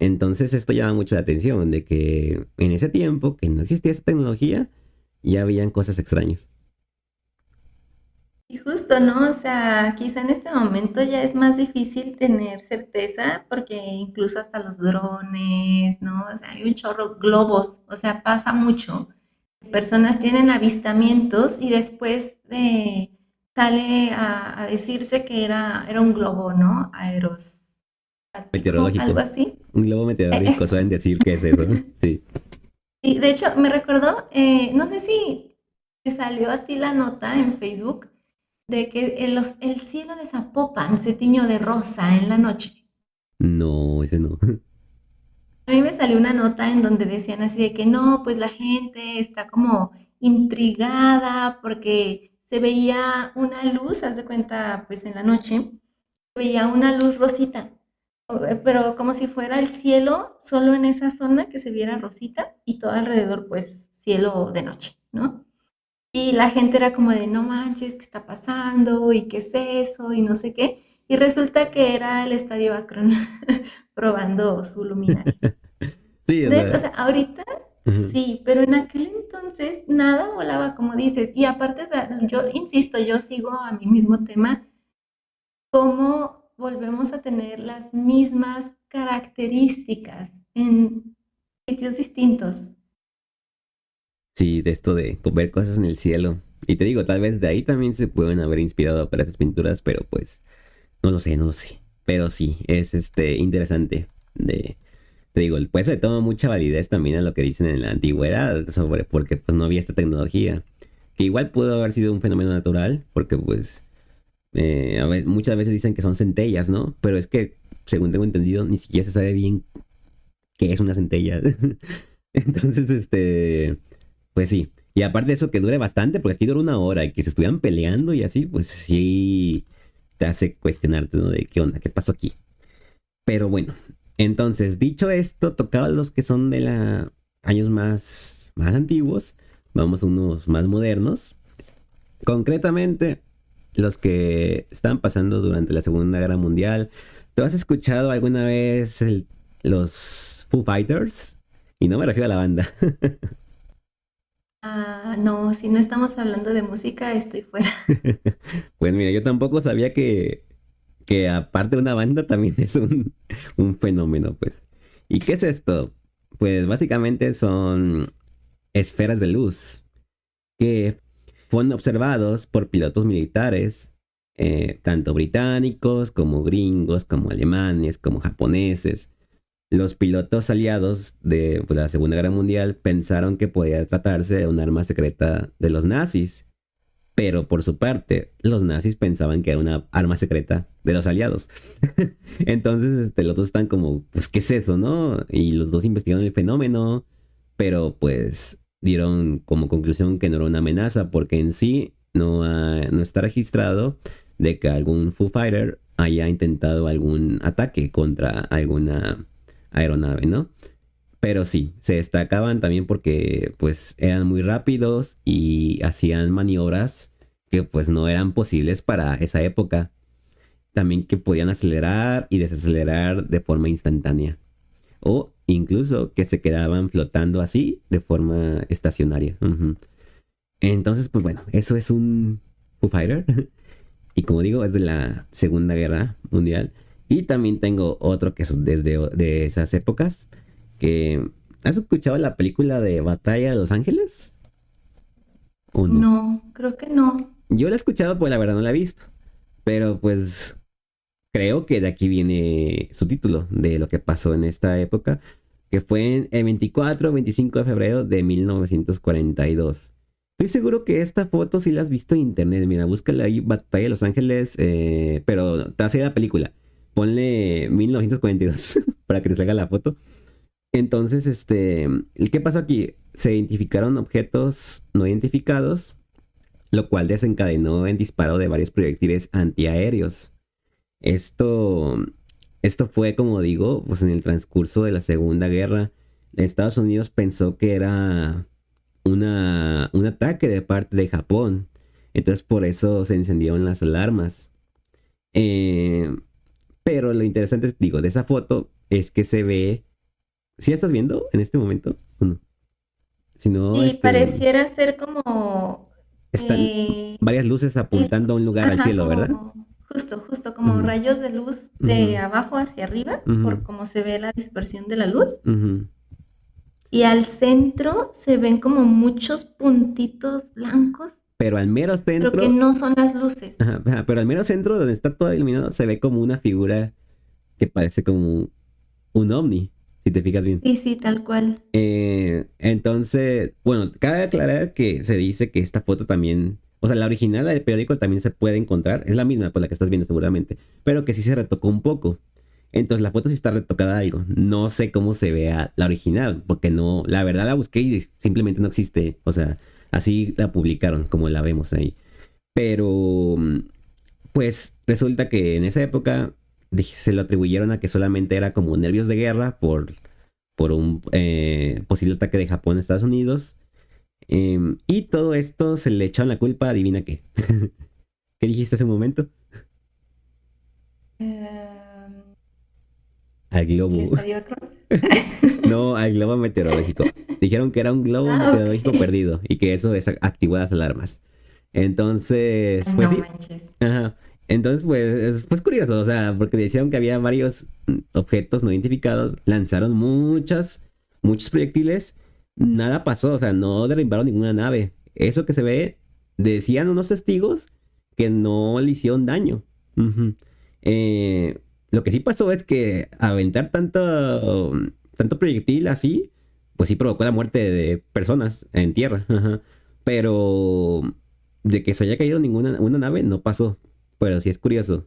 Entonces esto llama mucho la atención, de que en ese tiempo, que no existía esa tecnología, ya habían cosas extrañas. Y justo, ¿no? O sea, quizá en este momento ya es más difícil tener certeza porque incluso hasta los drones, ¿no? O sea, hay un chorro, globos, o sea, pasa mucho. Personas tienen avistamientos y después sale a decirse que era un globo, ¿no? Aerostático, algo Meteorológico, así. un globo meteorológico, Eso. suelen decir que es eso, ¿no? Sí. Sí, de hecho, me recordó, no sé si te salió a ti la nota en Facebook de que el cielo de Zapopan se tiñó de rosa en la noche. No, ese no. A mí me salió una nota en donde decían así de que no, pues la gente está como intrigada porque se veía una luz, haz de cuenta, pues en la noche, se veía una luz rosita, pero como si fuera el cielo solo en esa zona que se viera rosita y todo alrededor, pues cielo de noche, ¿no? Y la gente era como de, no manches, ¿qué está pasando? ¿Y qué es eso? Y no sé qué. Y resulta que era el Estadio Akron probando su luminaria. Sí, o Entonces, o sea, sea, ahorita ujú. sí, pero en aquel entonces nada volaba como dices. Y aparte, o sea, yo insisto, yo sigo a mi mismo tema, cómo volvemos a tener las mismas características en sitios distintos. Sí, de esto de ver cosas en el cielo. Y te digo, tal vez de ahí también se pueden haber inspirado para esas pinturas, pero pues no lo sé, no lo sé. Pero sí, es interesante. Te digo, pues se toma mucha validez también a lo que dicen en la antigüedad sobre porque pues no había esta tecnología. Que igual pudo haber sido un fenómeno natural, porque pues muchas veces dicen que son centellas, ¿no? Pero es que, según tengo entendido, ni siquiera se sabe bien qué es una centella. Entonces, pues sí. Y aparte de eso, que dure bastante, porque aquí dura una hora y que se estuvieran peleando y así, pues sí te hace cuestionarte, ¿no? De qué onda, qué pasó aquí. Pero bueno, entonces, dicho esto, tocaba los que son de la años más antiguos. Vamos a unos más modernos. Concretamente, los que estaban pasando durante la Segunda Guerra Mundial. ¿Tú has escuchado alguna vez los Foo Fighters? Y no me refiero a la banda. Ah, no, si no estamos hablando de música, estoy fuera. Pues mira, yo tampoco sabía que aparte de una banda también es un fenómeno, pues. ¿Y qué es esto? Pues básicamente son esferas de luz que fueron observados por pilotos militares, tanto británicos como gringos, como alemanes, como japoneses. Los pilotos aliados de pues, la Segunda Guerra Mundial pensaron que podía tratarse de un arma secreta de los nazis, pero por su parte, los nazis pensaban que era una arma secreta de los aliados. Entonces, los dos están como, pues, ¿qué es eso, no? Y los dos investigaron el fenómeno, pero pues dieron como conclusión que no era una amenaza, porque en sí no está registrado de que algún Foo Fighter haya intentado algún ataque contra alguna aeronave, ¿no? Pero sí, se destacaban también porque pues eran muy rápidos y hacían maniobras que pues no eran posibles para esa época. También que podían acelerar y desacelerar de forma instantánea. O incluso que se quedaban flotando así de forma estacionaria. Ujú. Entonces, pues bueno, eso es un Foo Fighter. Y como digo, es de la Segunda Guerra Mundial. Y también tengo otro que es desde de esas épocas. Que, ¿has escuchado la película de Batalla de Los Ángeles? ¿O no? No, creo que no. Yo la he escuchado, pues la verdad no la he visto. Pero pues creo que de aquí viene su título de lo que pasó en esta época, que fue en el 24-25 de febrero de 1942. Estoy seguro que esta foto sí la has visto en internet. Mira, búscala ahí, Batalla de Los Ángeles, pero te hace la película. Ponle 1942 para que te salga la foto. Entonces, ¿qué pasó aquí? Se identificaron objetos no identificados, lo cual desencadenó el disparo de varios proyectiles antiaéreos. Esto, esto fue, como digo, pues en el transcurso de la Segunda Guerra. Estados Unidos pensó que era un ataque de parte de Japón. Entonces por eso se encendieron las alarmas. Eh, pero lo interesante, digo, de esa foto es que se ve... ¿Sí la estás viendo en este momento? ¿O no? Si no, Sí, pareciera ser como, están eh, varias luces apuntando a un lugar al ajá, cielo, ¿verdad? como, justo como Ujú, rayos de luz de ujú, abajo hacia arriba, por ujú, cómo se ve la dispersión de la luz. ujú. Y al centro se ven como muchos puntitos blancos, Pero al mero pero que centro, no son las luces. ajá, ajá, pero al mero centro donde está todo iluminado se ve como una figura que parece como un ovni, si te fijas bien. Sí, sí, tal cual. Entonces, bueno, cabe aclarar que se dice que esta foto también, o sea, la original del periódico también se puede encontrar, es la misma por la que estás viendo seguramente, pero que sí se retocó un poco. Entonces la foto sí está retocada algo. No sé cómo se vea la original, porque no, la verdad la busqué y simplemente no existe. O sea, así la publicaron como la vemos ahí. Pero, pues resulta que en esa época se lo atribuyeron a que solamente era como nervios de guerra por un posible ataque de Japón a Estados Unidos. Y todo esto se le echaron la culpa, adivina qué. ¿Qué dijiste hace un momento? Em, Al ¿El globo. estadio Akron? No, al globo meteorológico. Dijeron que era un globo Ah, meteorológico ok. perdido y que eso activó las alarmas. Entonces, Ay, pues no sí. manches. Ajá. Entonces, pues curioso, o sea, porque decían que había varios objetos no identificados, lanzaron muchos proyectiles, nada pasó, o sea, no derribaron ninguna nave. Eso que se ve, decían unos testigos que no le hicieron daño. Ujú. Eh, lo que sí pasó es que aventar tanto proyectil así, pues sí provocó la muerte de personas en tierra. Ajá. Pero de que se haya caído ninguna una nave no pasó. Pero sí es curioso.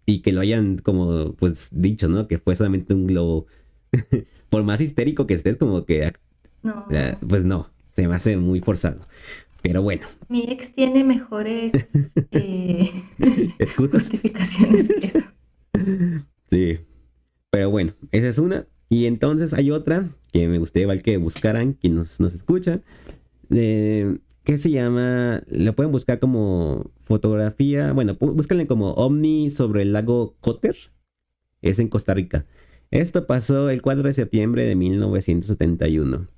Y que lo hayan como pues dicho, ¿no? Que fue solamente un globo. Por más histérico que estés, como que No. pues no, se me hace muy forzado. Pero bueno, Mi ex tiene mejores excusas. justificaciones que eso. Sí, pero bueno, esa es una. Y entonces hay otra que me gustaría igual que buscaran, quien nos escucha, que se llama, lo pueden buscar como fotografía, bueno, búsquenle como ovni sobre el lago Cotter, es en Costa Rica. Esto pasó el 4 de septiembre de 1971.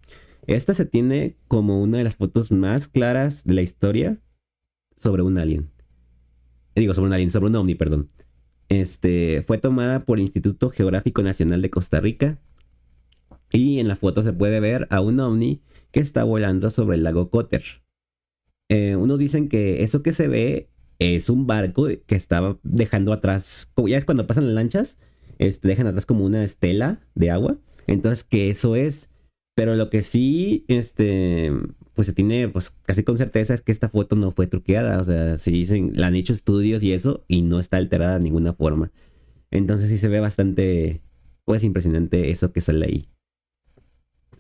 Esta se tiene como una de las fotos más claras de la historia sobre un alien. Digo, sobre un alien, sobre un ovni, perdón. Fue tomada por el Instituto Geográfico Nacional de Costa Rica y en la foto se puede ver a un ovni que está volando sobre el lago Cotter. Unos dicen que eso que se ve es un barco que estaba dejando atrás, como ya es cuando pasan las lanchas, dejan atrás como una estela de agua. Entonces, que eso es. Pero lo que sí, pues se tiene pues casi con certeza es que esta foto no fue truqueada. O sea, sí dicen, la han hecho estudios y eso, y no está alterada de ninguna forma. Entonces sí se ve bastante, pues impresionante eso que sale ahí.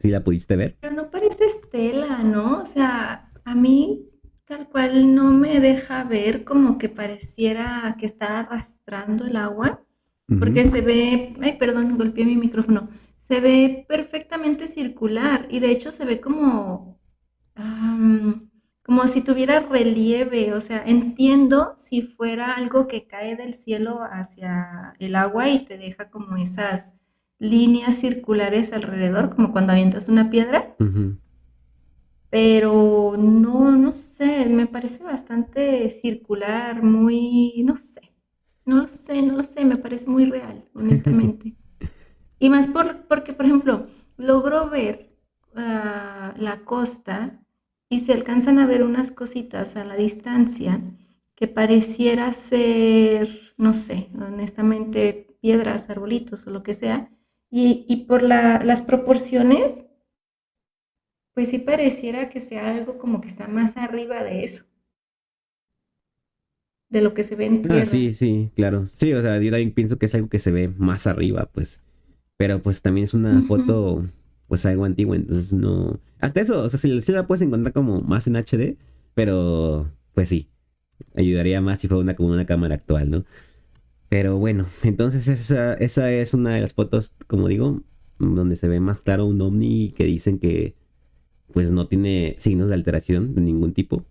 ¿Sí la pudiste ver? Pero no parece Estela, ¿no? O sea, a mí tal cual no me deja ver como que pareciera que está arrastrando el agua, Ujú. porque se ve, ay, perdón, golpeé mi micrófono, se ve perfectamente circular y de hecho se ve como, como si tuviera relieve, o sea, entiendo si fuera algo que cae del cielo hacia el agua y te deja como esas líneas circulares alrededor, como cuando avientas una piedra, Ujú. pero no, no sé, me parece bastante circular, muy, no sé, no lo sé, me parece muy real, honestamente. Y más porque, por ejemplo, logro ver la costa y se alcanzan a ver unas cositas a la distancia que pareciera ser, no sé, honestamente, piedras, arbolitos o lo que sea. Y por las proporciones, pues sí pareciera que sea algo como que está más arriba de eso, de lo que se ve en Ah, tierra. sí, sí, claro. Sí, o sea, yo también pienso que es algo que se ve más arriba, pues. Pero pues también es una Ujú. foto, pues algo antigua, entonces no... Hasta eso, o sea, sí la puedes encontrar como más en HD, pero pues sí, ayudaría más si fuera como una cámara actual, ¿no? Pero bueno, entonces esa es una de las fotos, como digo, donde se ve más claro un ovni que dicen pues no tiene signos de alteración de ningún tipo.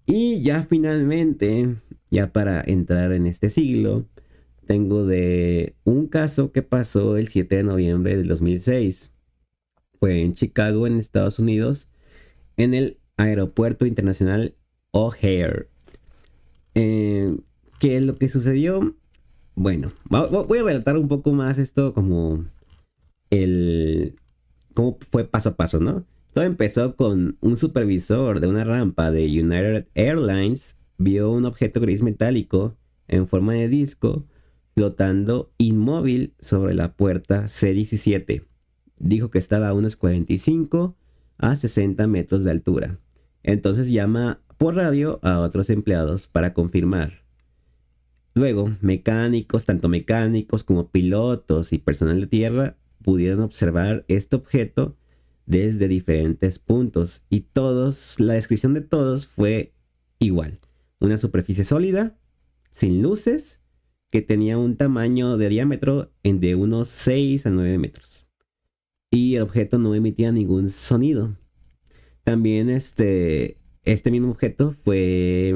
Y ya finalmente, ya para entrar en este siglo, tengo de un caso que pasó el 7 de noviembre del 2006. Fue en Chicago, en Estados Unidos, en el Aeropuerto Internacional O'Hare. Eh, ¿Qué es lo que sucedió? Bueno, voy a relatar un poco más esto como el... cómo fue paso a paso, ¿no? Todo empezó con un supervisor de una rampa de United Airlines vio un objeto gris metálico en forma de disco flotando inmóvil sobre la puerta C-17. Dijo que estaba a unos 45 a 60 metros de altura. Entonces llama por radio a otros empleados para confirmar. Luego, mecánicos, tanto mecánicos como pilotos y personal de tierra, pudieron observar este objeto desde diferentes puntos y la descripción de todos fue igual. Una superficie sólida, sin luces, que tenía un tamaño de diámetro de unos 6 a 9 metros. Y el objeto no emitía ningún sonido. También este mismo objeto fue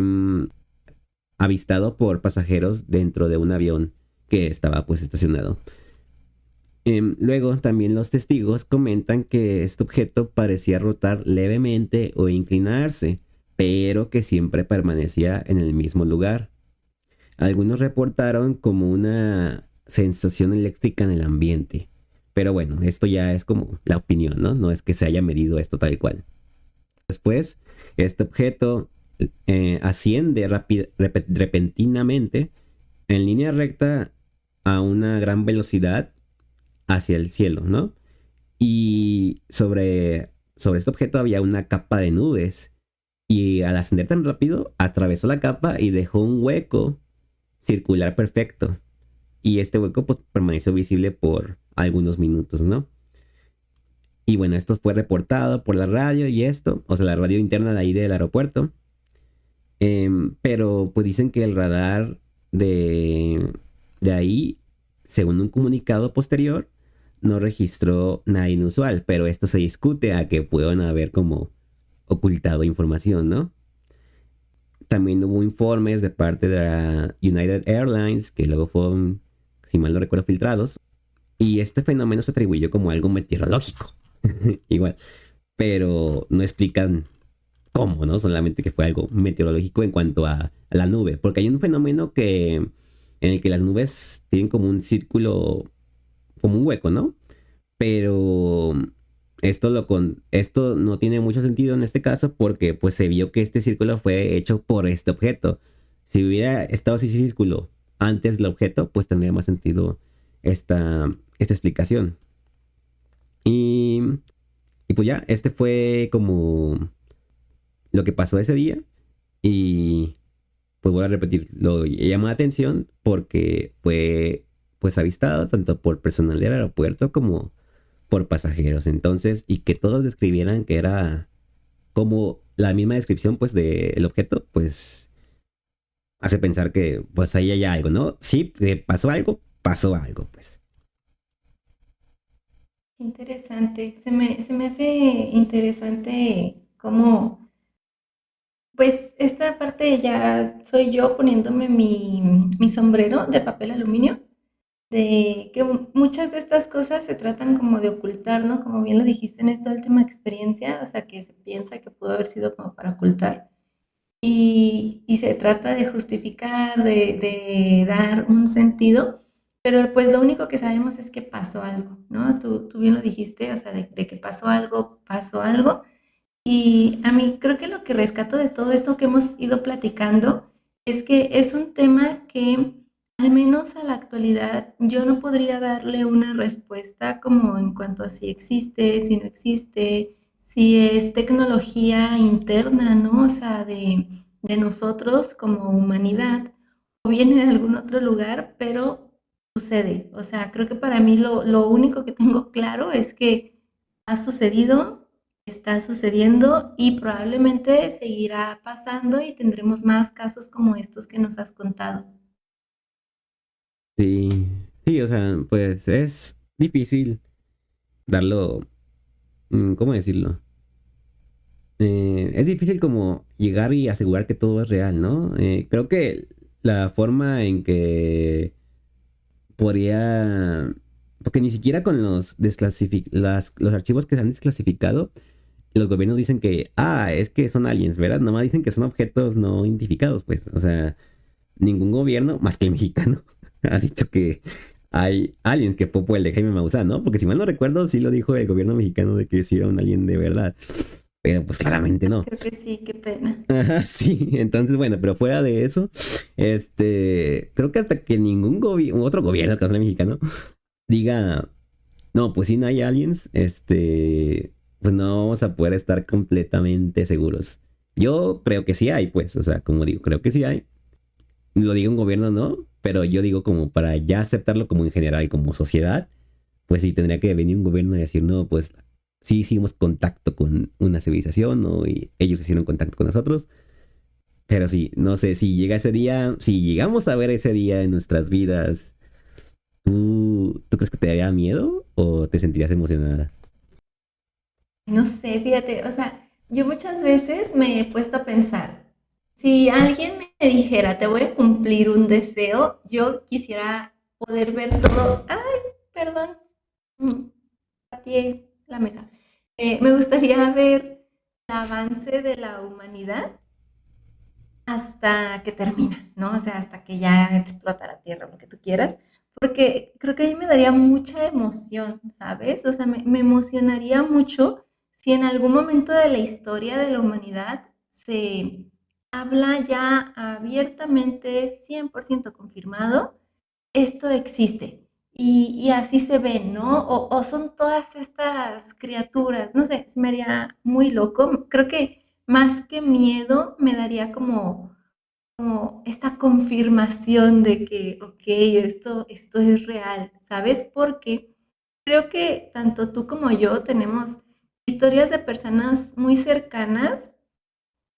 avistado por pasajeros dentro de un avión que estaba pues estacionado. Luego también los testigos comentan que este objeto parecía rotar levemente o inclinarse, pero que siempre permanecía en el mismo lugar. Algunos reportaron como una sensación eléctrica en el ambiente. Pero bueno, esto ya es como la opinión, ¿no? No es que se haya medido esto tal cual. Después, este objeto asciende repentinamente en línea recta a una gran velocidad hacia el cielo, ¿no? Y sobre este objeto había una capa de nubes y al ascender tan rápido atravesó la capa y dejó un hueco circular perfecto. Y este hueco pues permaneció visible por algunos minutos, ¿no? Y bueno, esto fue reportado por la radio y esto, o sea, la radio interna de ahí del aeropuerto. Pero pues dicen que el radar de ahí, según un comunicado posterior, no registró nada inusual, pero esto se discute a que puedan haber como ocultado información, ¿no? También hubo informes de parte de la United Airlines, que luego fueron, si mal no recuerdo, filtrados, y este fenómeno se atribuyó como algo meteorológico, igual, pero no explican cómo, ¿no? Solamente que fue algo meteorológico en cuanto a la nube, porque hay un fenómeno en el que las nubes tienen como un círculo, como un hueco, ¿no? Pero esto no tiene mucho sentido en este caso porque pues se vio que este círculo fue hecho por este objeto. Si hubiera estado ese círculo antes del objeto, pues tendría más sentido esta explicación. Y, y pues ya, este fue como lo que pasó ese día. Y pues voy a repetir, lo llama la atención porque fue pues avistado tanto por personal del aeropuerto como por pasajeros. Entonces, y que todos describieran que era como la misma descripción pues del objeto, pues hace pensar que pues ahí hay algo, ¿no? Sí, que pasó algo, pues. Interesante. Se me hace interesante cómo, pues esta parte ya soy yo poniéndome mi sombrero de papel aluminio, de que muchas de estas cosas se tratan como de ocultar, ¿no? Como bien lo dijiste en esta última experiencia, o sea, que se piensa que pudo haber sido como para ocultar. Y se trata de justificar, de dar un sentido, pero pues lo único que sabemos es que pasó algo, ¿no? Tú bien lo dijiste, o sea, de que pasó algo. Y a mí creo que lo que rescato de todo esto que hemos ido platicando es que es un tema que, al menos a la actualidad, yo no podría darle una respuesta como en cuanto a si existe, si no existe, si es tecnología interna, ¿no? O sea, de nosotros como humanidad, o viene de algún otro lugar, pero sucede. O sea, creo que para mí lo único que tengo claro es que ha sucedido, está sucediendo y probablemente seguirá pasando y tendremos más casos como estos que nos has contado. Sí, sí, o sea, pues es difícil darlo, ¿cómo decirlo? es difícil como llegar y asegurar que todo es real, ¿no? Creo que la forma en que podría... Porque ni siquiera con los archivos que se han desclasificado, los gobiernos dicen que, es que son aliens, ¿verdad? Nomás dicen que son objetos no identificados, pues. O sea, ningún gobierno, más que el mexicano, ha dicho que hay aliens, que fue el de Jaime Maussan, ¿no? Porque si mal no recuerdo, sí lo dijo el gobierno mexicano de que sí era un alien de verdad. Pero pues claramente no. Creo que sí, qué pena. Ajá, sí, entonces bueno, pero fuera de eso, creo que hasta que ningún otro gobierno, que es el mexicano, diga, no, pues si no hay aliens, pues no vamos a poder estar completamente seguros. Yo creo que sí hay, pues, o sea, como digo, creo que sí hay. Lo diga un gobierno, no, pero yo digo como para ya aceptarlo como en general, como sociedad, pues sí tendría que venir un gobierno y decir, no, pues sí hicimos contacto con una civilización, ¿no? Y ellos hicieron contacto con nosotros. Pero sí, no sé si llega ese día, si llegamos a ver ese día en nuestras vidas, ¿tú crees que te daría miedo o te sentirías emocionada? No sé, fíjate, o sea, yo muchas veces me he puesto a pensar, si alguien me dijera, te voy a cumplir un deseo, yo quisiera poder ver todo. Ay, perdón, mm, pateé la mesa. Me gustaría ver el avance de la humanidad hasta que termina, ¿no? O sea, hasta que ya explota la Tierra, lo que tú quieras, porque creo que a mí me daría mucha emoción, ¿sabes? O sea, me emocionaría mucho si en algún momento de la historia de la humanidad se habla ya abiertamente, 100% confirmado, esto existe. Y así se ven, ¿no? O son todas estas criaturas, no sé, me haría muy loco. Creo que más que miedo, me daría como esta confirmación de que, ok, esto es real, ¿sabes? Porque creo que tanto tú como yo tenemos historias de personas muy cercanas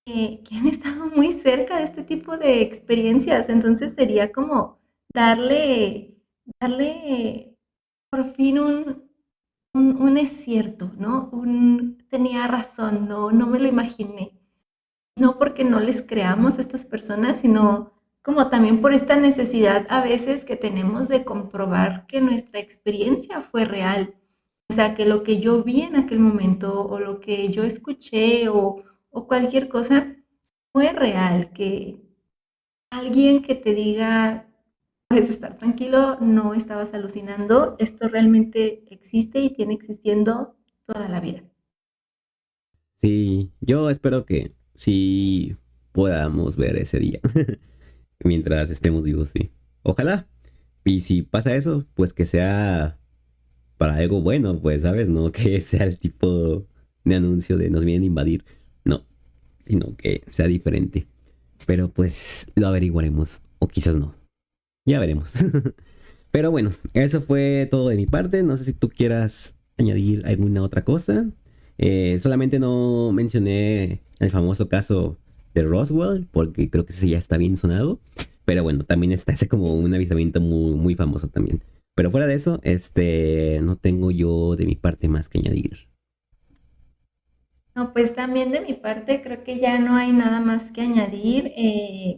que han estado muy cerca de este tipo de experiencias. Entonces sería como darle por fin un es cierto, ¿no? Tenía razón, no me lo imaginé. No porque no les creamos a estas personas, sino como también por esta necesidad a veces que tenemos de comprobar que nuestra experiencia fue real. O sea, que lo que yo vi en aquel momento o lo que yo escuché o cualquier cosa fue real, que alguien que te diga, puedes estar tranquilo, no estabas alucinando, esto realmente existe y tiene existiendo toda la vida. Sí, yo espero que sí podamos ver ese día mientras estemos vivos, sí. Ojalá. Y si pasa eso, pues que sea para algo bueno, pues, ¿sabes? No que sea el tipo de anuncio de nos vienen a invadir. No, sino que sea diferente. Pero pues lo averiguaremos. O quizás no. Ya veremos. Pero bueno, eso fue todo de mi parte. No sé si tú quieras añadir alguna otra cosa. Solamente no mencioné el famoso caso de Roswell, porque creo que ese ya está bien sonado. Pero bueno, también está ese como un avistamiento muy, muy famoso también. Pero fuera de eso, no tengo yo de mi parte más que añadir. No, pues también de mi parte creo que ya no hay nada más que añadir.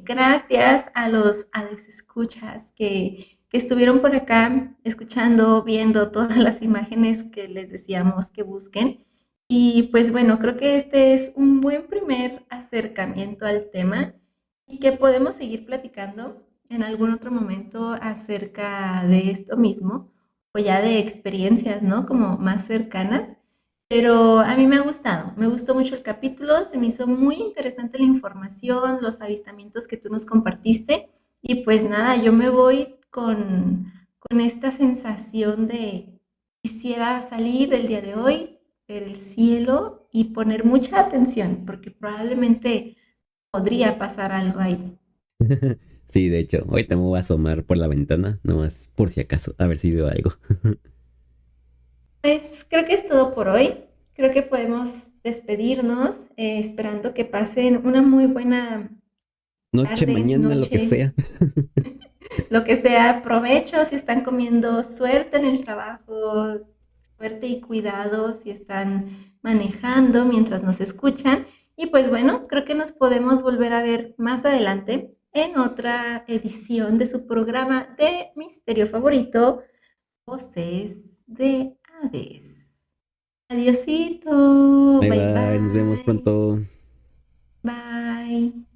Gracias a a los escuchas que estuvieron por acá escuchando, viendo todas las imágenes que les decíamos que busquen. Y pues bueno, creo que este es un buen primer acercamiento al tema y que podemos seguir platicando en algún otro momento acerca de esto mismo o ya de experiencias, ¿no? Como más cercanas. Pero a mí me ha gustado, me gustó mucho el capítulo, se me hizo muy interesante la información, los avistamientos que tú nos compartiste y pues nada, yo me voy con esta sensación de quisiera salir el día de hoy, ver el cielo y poner mucha atención porque probablemente podría pasar algo ahí. Sí, de hecho, ahorita me voy a asomar por la ventana, nomás por si acaso, a ver si veo algo. Pues creo que es todo por hoy. Creo que podemos despedirnos esperando que pasen una muy buena Noche, tarde, mañana, lo que noche, sea. lo que sea, provecho si están comiendo, suerte en el trabajo, suerte y cuidado si están manejando mientras nos escuchan. Y pues bueno, creo que nos podemos volver a ver más adelante en otra edición de su programa de misterio favorito, Voces de Hades. Adiosito, Bye bye bye, nos vemos bye, pronto. bye.